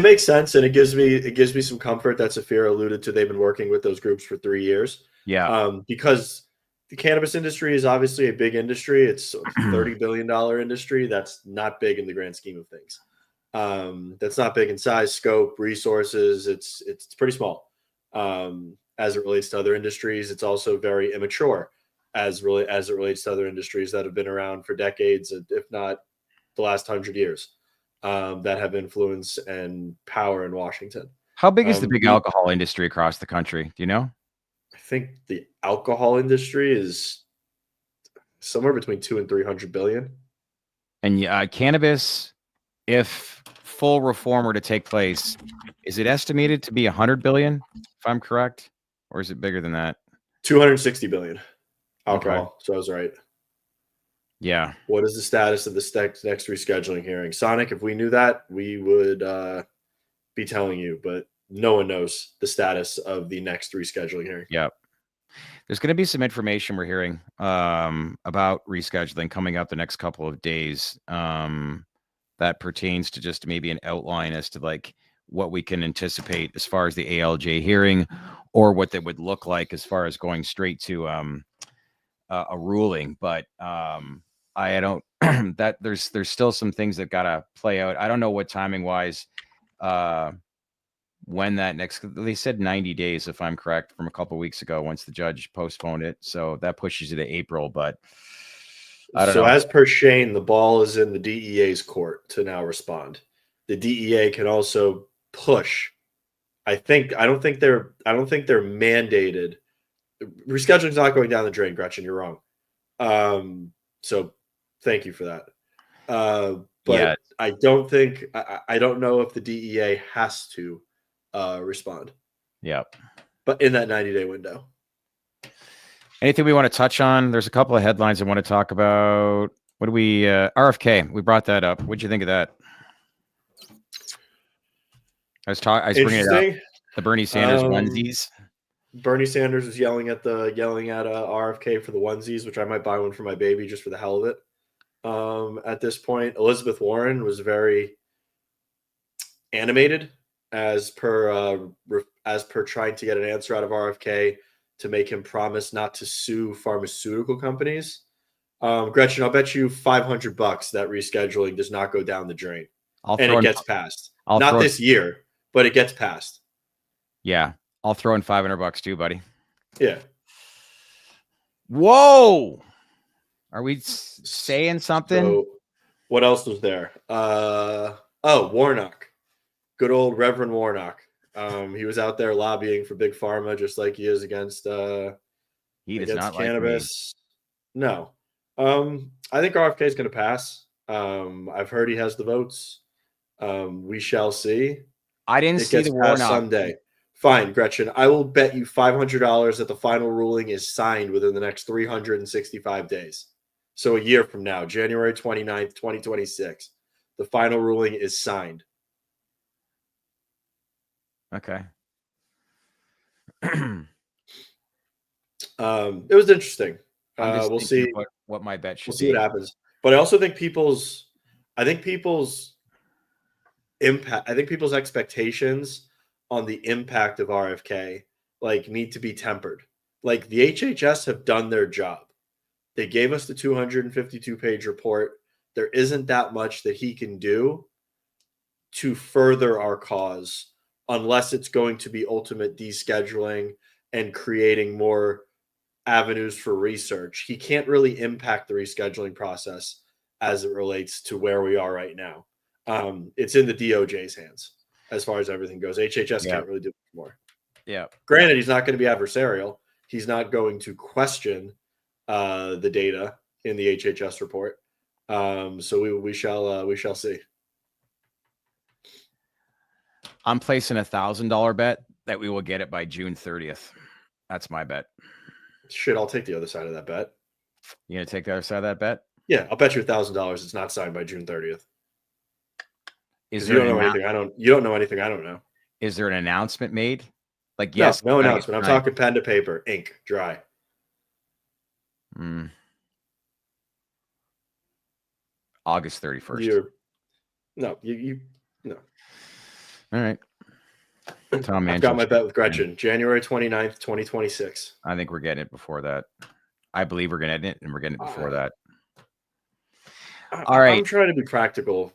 makes sense, and it gives me some comfort that Safira alluded to. They've been working with those groups for 3 years. Yeah. Because the cannabis industry is obviously a big industry. It's a $30 billion industry. That's not big in the grand scheme of things. That's not big in size, scope, resources. It's pretty small. As it relates to other industries, it's also very immature. as it relates to other industries that have been around for decades, if not the last 100 years, that have influence and power in Washington. How big is the big alcohol industry across the country? Do you know? I think the alcohol industry is somewhere between 200 and 300 billion. And cannabis, if full reform were to take place, is it estimated to be 100 billion, if I'm correct? Or is it bigger than that? 260 billion alcohol. Okay. So I was right. Yeah. What is the status of the next rescheduling hearing? Sonic, if we knew that, we would be telling you, but no one knows the status of the next rescheduling hearing. Yep. There's going to be some information we're hearing about rescheduling coming up the next couple of days that pertains to just maybe an outline as to like what we can anticipate as far as the ALJ hearing, or what that would look like as far as going straight to a ruling. But I don't that there's still some things that gotta play out. I don't know what timing wise when that next, they said 90 days if I'm correct, from a couple of weeks ago once the judge postponed it, so that pushes it to April. But I don't know. As per Shane, the ball is in the DEA's court to now respond. The DEA can also push. I don't think they're mandated. Rescheduling is not going down the drain, Gretchen. You're wrong. So thank you for that. But yeah. I don't know if the DEA has to respond. Yep. But in that 90-day window. Anything we want to touch on? There's a couple of headlines I want to talk about. What do we RFK? We brought that up. What'd you think of that? I was bringing it up. The Bernie Sanders onesies. Bernie Sanders was yelling at RFK for the onesies, which I might buy one for my baby just for the hell of it. At this point, Elizabeth Warren was very animated as per trying to get an answer out of RFK to make him promise not to sue pharmaceutical companies. Gretchen, I'll bet you $500 that rescheduling does not go down the drain, and it gets passed. Not this year, but it gets passed. Yeah, I'll throw in $500 too, buddy. Yeah. Whoa! Are we saying something? So, what else was there? Warnock. Good old Reverend Warnock. He was out there lobbying for big pharma, just like he is against he does not cannabis. Like no. I think RFK is going to pass. I've heard he has the votes. We shall see. I didn't see the Warnock Sunday. Fine, Gretchen. I will bet you $500 that the final ruling is signed within the next 365 days. So a year from now, January 29th, 2026, the final ruling is signed. Okay. It was interesting. We'll see what my bet should be. We'll see what happens. But I also think people's expectations on the impact of RFK need to be tempered. Like, the HHS have done their job. They gave us the 252-page report. There isn't that much that he can do to further our cause unless it's going to be ultimate descheduling and creating more avenues for research. He can't really impact the rescheduling process as it relates to where we are right now. It's in the DOJ's hands as far as everything goes. HHS can't really do more. Yeah. Granted, he's not going to be adversarial. He's not going to question the data in the HHS report. So we shall see. I'm placing $1,000 bet that we will get it by June 30th. That's my bet. Shit, I'll take the other side of that bet. You gonna take the other side of that bet? Yeah, I'll bet you $1,000 it's not signed by June 30th. You don't know anything I don't know. Is there an announcement made? Like, yes, no announcement. I'm talking pen to paper, ink, dry. August 31st. No. All right. Tom, I've got my bet with Gretchen. January 29th, 2026. I think we're getting it before that. I believe we're getting it, and we're getting it before that. All right. I'm trying to be practical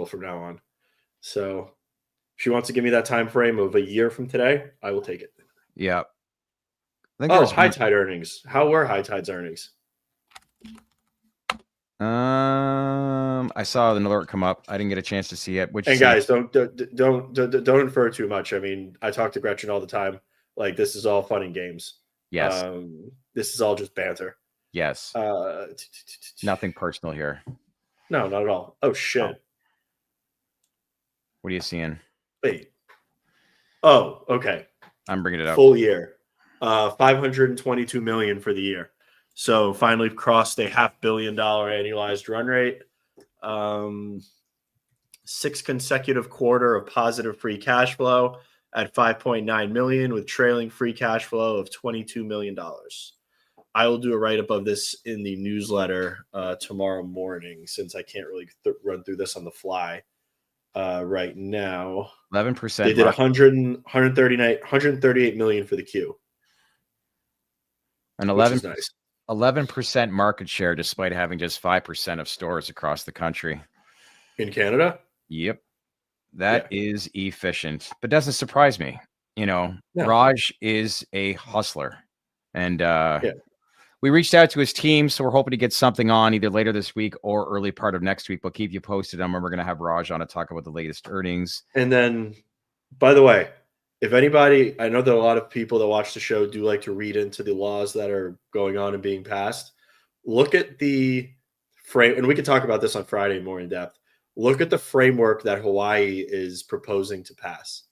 from now on. So if she wants to give me that time frame of a year from today, I will take it. Yeah. I think there Oh, was High Tide earnings. How were High Tide's earnings? I saw the alert come up. I didn't get a chance to see it. Which And guys, don't infer too much. I mean, I talk to Gretchen all the time. Like, this is all fun and games. yes, This is all just banter. yes, nothing personal here. No, not at all. Oh shit. What are you seeing? Wait. Oh, okay. I'm bringing it up. Full year. 522 million for the year. So finally crossed a $500 million annualized run rate. 6 consecutive quarter of positive free cash flow at 5.9 million with trailing free cash flow of $22 million. I will do a write-up of this in the newsletter tomorrow morning, since I can't really run through this on the fly right now. 11%. They did 138 million for the Q. And 11% market share, despite having just 5% of stores across the country. In Canada? Yep. That is efficient, but doesn't surprise me. No. Raj is a hustler, and we reached out to his team, so we're hoping to get something on either later this week or early part of next week. We'll keep you posted on when we're going to have Raj on to talk about the latest earnings. And then, by the way, if anybody, I know that a lot of people that watch the show do like to read into the laws that are going on and being passed. Look at the frame, and we can talk about this on Friday more in depth. Look at the framework that Hawaii is proposing to pass.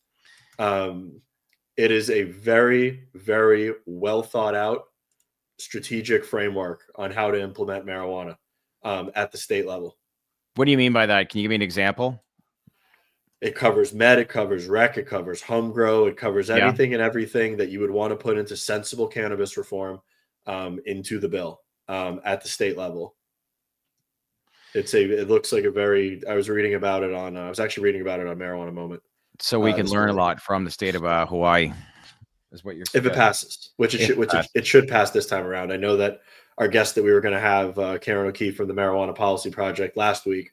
It is a very, very well thought out strategic framework on how to implement marijuana at the state level. What do you mean by that? Can you give me an example? It covers med, it covers rec, it covers home grow, it covers anything and everything that you would want to put into sensible cannabis reform into the bill at the state level. It looks like a very, I was reading about it on, I was actually reading about it on Marijuana Moment. So we can learn a lot from the state of Hawaii, is what you're saying. If it passes, which it should pass this time around. I know that our guest that we were going to have, Karen O'Keefe from the Marijuana Policy Project last week,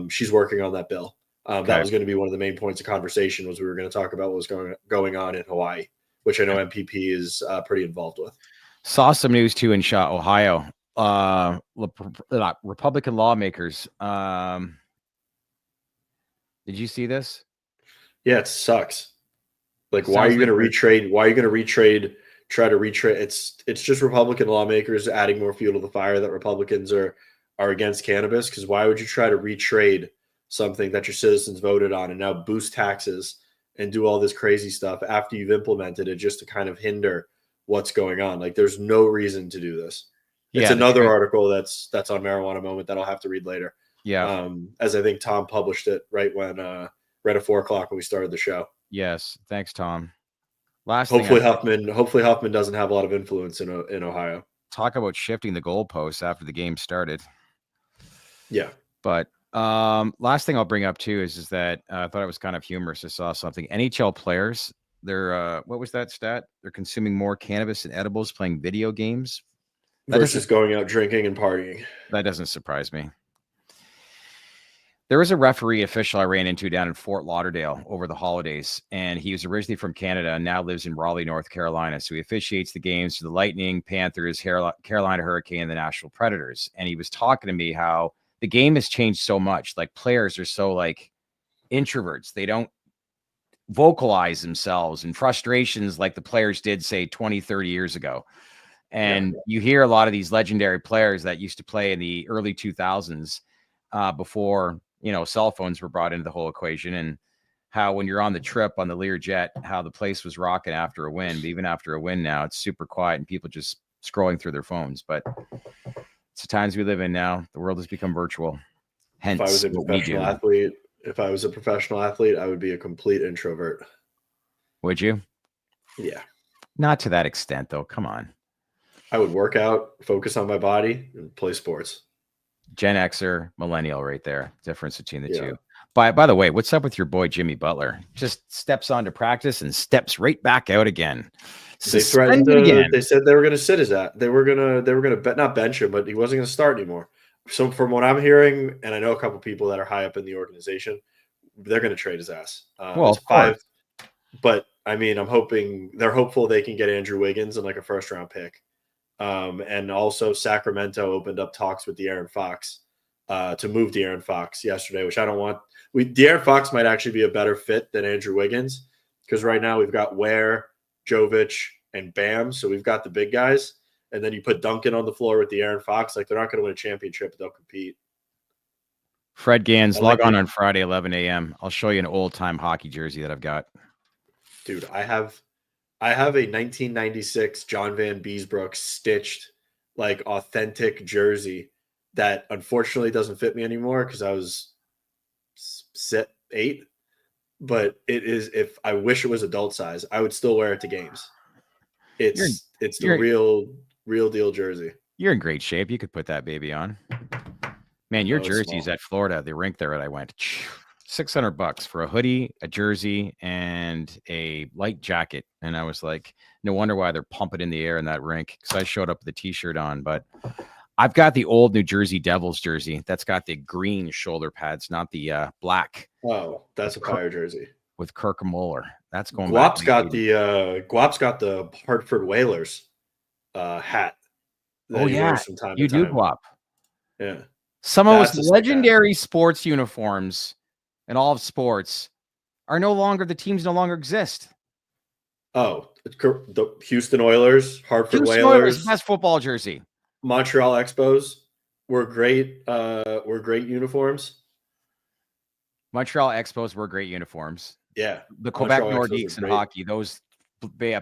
she's working on that bill. That was going to be one of the main points of conversation, was we were going to talk about what was going on in Hawaii, which I know MPP is pretty involved with. Saw some news too in Ohio. Republican lawmakers. Did you see this? Yeah, it sucks. Like, why are you going to retrade? Why are you going to try to retrade? It's just Republican lawmakers adding more fuel to the fire that Republicans are against cannabis. Because why would you try to retrade something that your citizens voted on and now boost taxes and do all this crazy stuff after you've implemented it, just to kind of hinder what's going on? Like, there's no reason to do this. It's another article that's on Marijuana Moment that I'll have to read later. Yeah. As I think Tom published it right at 4:00 when we started the show. Yes. Thanks, Tom. Hopefully Huffman doesn't have a lot of influence in Ohio. Talk about shifting the goalposts after the game started. Yeah. But last thing I'll bring up too is that I thought it was kind of humorous. I saw something. NHL players, they're what was that stat? They're consuming more cannabis and edibles playing video games versus going out drinking and partying. That doesn't surprise me. There was a referee official I ran into down in Fort Lauderdale over the holidays, and he was originally from Canada and now lives in Raleigh, North Carolina. So he officiates the games for the Lightning, Panthers, Carolina Hurricane, and the Nashville Predators. And he was talking to me how the game has changed so much. Like, players are so like introverts. They don't vocalize themselves and frustrations like the players did, say, 20, 30 years ago. And you hear a lot of these legendary players that used to play in the early 2000s before, cell phones were brought into the whole equation, and how when you're on the trip on the Learjet, how the place was rocking after a win. But even after a win now, it's super quiet and people just scrolling through their phones. But it's the times we live in now. The world has become virtual. Hence, if I was a professional athlete, I would be a complete introvert. Would you? Yeah. Not to that extent, though. Come on. I would work out, focus on my body, and play sports. Gen Xer, millennial right there. Difference between the two. By the way, what's up with your boy Jimmy Butler? Just steps on to practice and steps right back out again. They threatened again. They said they were going to sit his ass. They were going to not bench him, but he wasn't going to start anymore. So from what I'm hearing, and I know a couple people that are high up in the organization, they're going to trade his ass. Well, of course. But I mean, they're hopeful they can get Andrew Wiggins in like a first round pick. And also Sacramento opened up talks with De'Aaron Fox to move De'Aaron Fox yesterday, which I don't want. De'Aaron Fox might actually be a better fit than Andrew Wiggins because right now we've got Ware, Jovic, and Bam. So we've got the big guys. And then you put Duncan on the floor with De'Aaron Fox. Like, they're not going to win a championship, but they'll compete. Fred Gans, log on Friday, 11 a.m. I'll show you an old-time hockey jersey that I've got. Dude, I have a 1996 John Van Beesbrook stitched, like, authentic jersey that unfortunately doesn't fit me anymore because I was 8. But it is, if I wish it was adult size, I would still wear it to games. It's the real deal jersey. You're in great shape. You could put that baby on. Man, your jerseys at Florida, the rink there that I went, $600 for a hoodie, a jersey, and a light jacket. And I was like, no wonder why they're pumping in the air in that rink, because I showed up with a T-shirt on. But I've got the old New Jersey Devils jersey. That's got the green shoulder pads, not the black. Oh, that's a fire jersey. With Kirk Muller. That's going Guap's got the Hartford Whalers hat. Oh, yeah. You do, Guap. Yeah. Some of those legendary sports uniforms in all of sports are the teams no longer exist. Oh, the Houston Oilers, Hartford Whalers. Oilers, best football jersey. Montreal Expos were great uniforms. Montreal Expos were great uniforms. Yeah. The Quebec Nordiques in hockey, those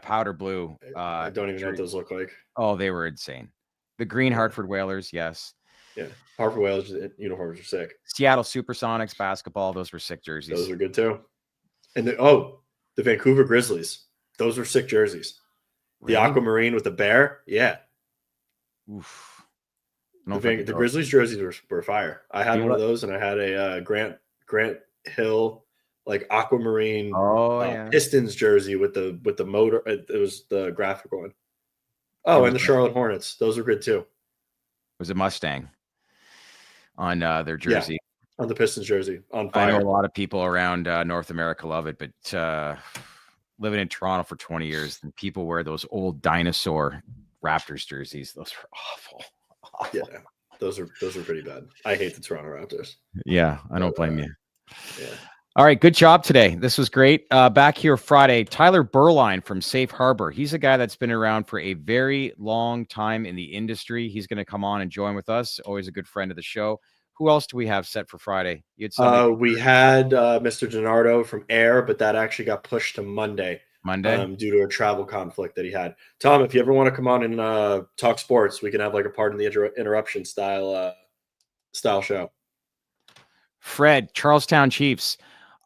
powder blue. I don't even know what those look like. Oh, they were insane. The green Hartford Whalers, yes. Yeah, Hartford Whalers uniforms are sick. Seattle Supersonics basketball, those were sick jerseys. Those are good too. And the Vancouver Grizzlies, those were sick jerseys. Really? The aquamarine with the bear, yeah. Oof. The Grizzlies jerseys were fire. I had one of those, and I had a Grant Hill like aquamarine Pistons jersey with the motor. It was the graphic one. Oh, and the Charlotte Hornets, those were good too. It was a Mustang on their jersey. Yeah, on the Pistons jersey. On fire. I know a lot of people around North America love it, but living in Toronto for 20 years, and people wear those old dinosaur Raptors jerseys. Those are awful. Yeah, those are pretty bad. I hate the Toronto Raptors. Yeah, I don't blame you. Yeah. All right, good job today. This was great. Back here Friday, Tyler Burline from Safe Harbor. He's a guy that's been around for a very long time in the industry. He's going to come on and join with us. Always a good friend of the show. Who else do we have set for Friday? We had Mr. DiNardo from Air, but that actually got pushed to Monday. Due to a travel conflict that he had. Tom, if you ever want to come on and talk sports, we can have like a Pardon the Interruption style show. Fred, Charlestown Chiefs.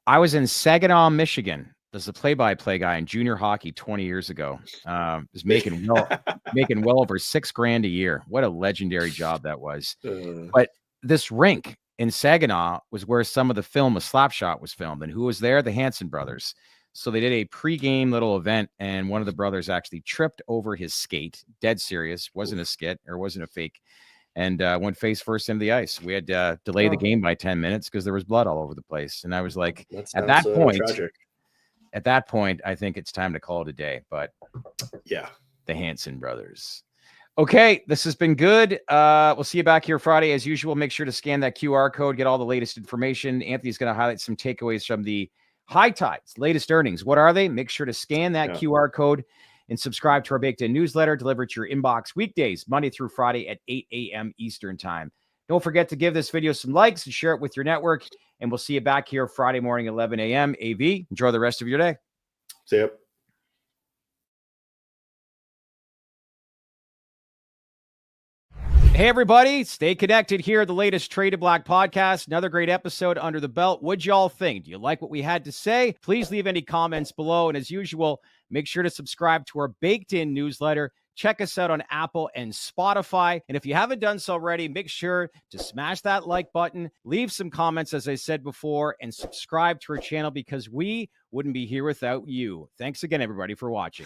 I was in Saginaw, Michigan. As the play-by-play guy in junior hockey 20 years ago. Was making well over $6,000 a year. What a legendary job that was. But this rink in Saginaw was where some of the film, A Slapshot, was filmed. And who was there? The Hanson brothers. So they did a pre-game little event, and one of the brothers actually tripped over his skate. Dead serious. Wasn't a skit or wasn't a fake. And went face first into the ice. We had to delay the game by 10 minutes because there was blood all over the place. And I was like, at that point, I think it's time to call it a day. But yeah, the Hanson brothers. Okay, this has been good. We'll see you back here Friday as usual. Make sure to scan that QR code, get all the latest information. Anthony's going to highlight some takeaways from the High Tide's latest earnings. What are they? Make sure to scan that QR code and subscribe to our Baked In newsletter, delivered to your inbox weekdays, Monday through Friday at 8 a.m. Eastern time. Don't forget to give this video some likes and share it with your network. And we'll see you back here Friday morning, 11 a.m. AV. Enjoy the rest of your day. See ya. Hey, everybody. Stay connected here. The latest Traded Black podcast. Another great episode under the belt. What'd y'all think? Do you like what we had to say? Please leave any comments below. And as usual, make sure to subscribe to our Baked In newsletter. Check us out on Apple and Spotify. And if you haven't done so already, make sure to smash that like button, leave some comments, as I said before, and subscribe to our channel because we wouldn't be here without you. Thanks again, everybody, for watching.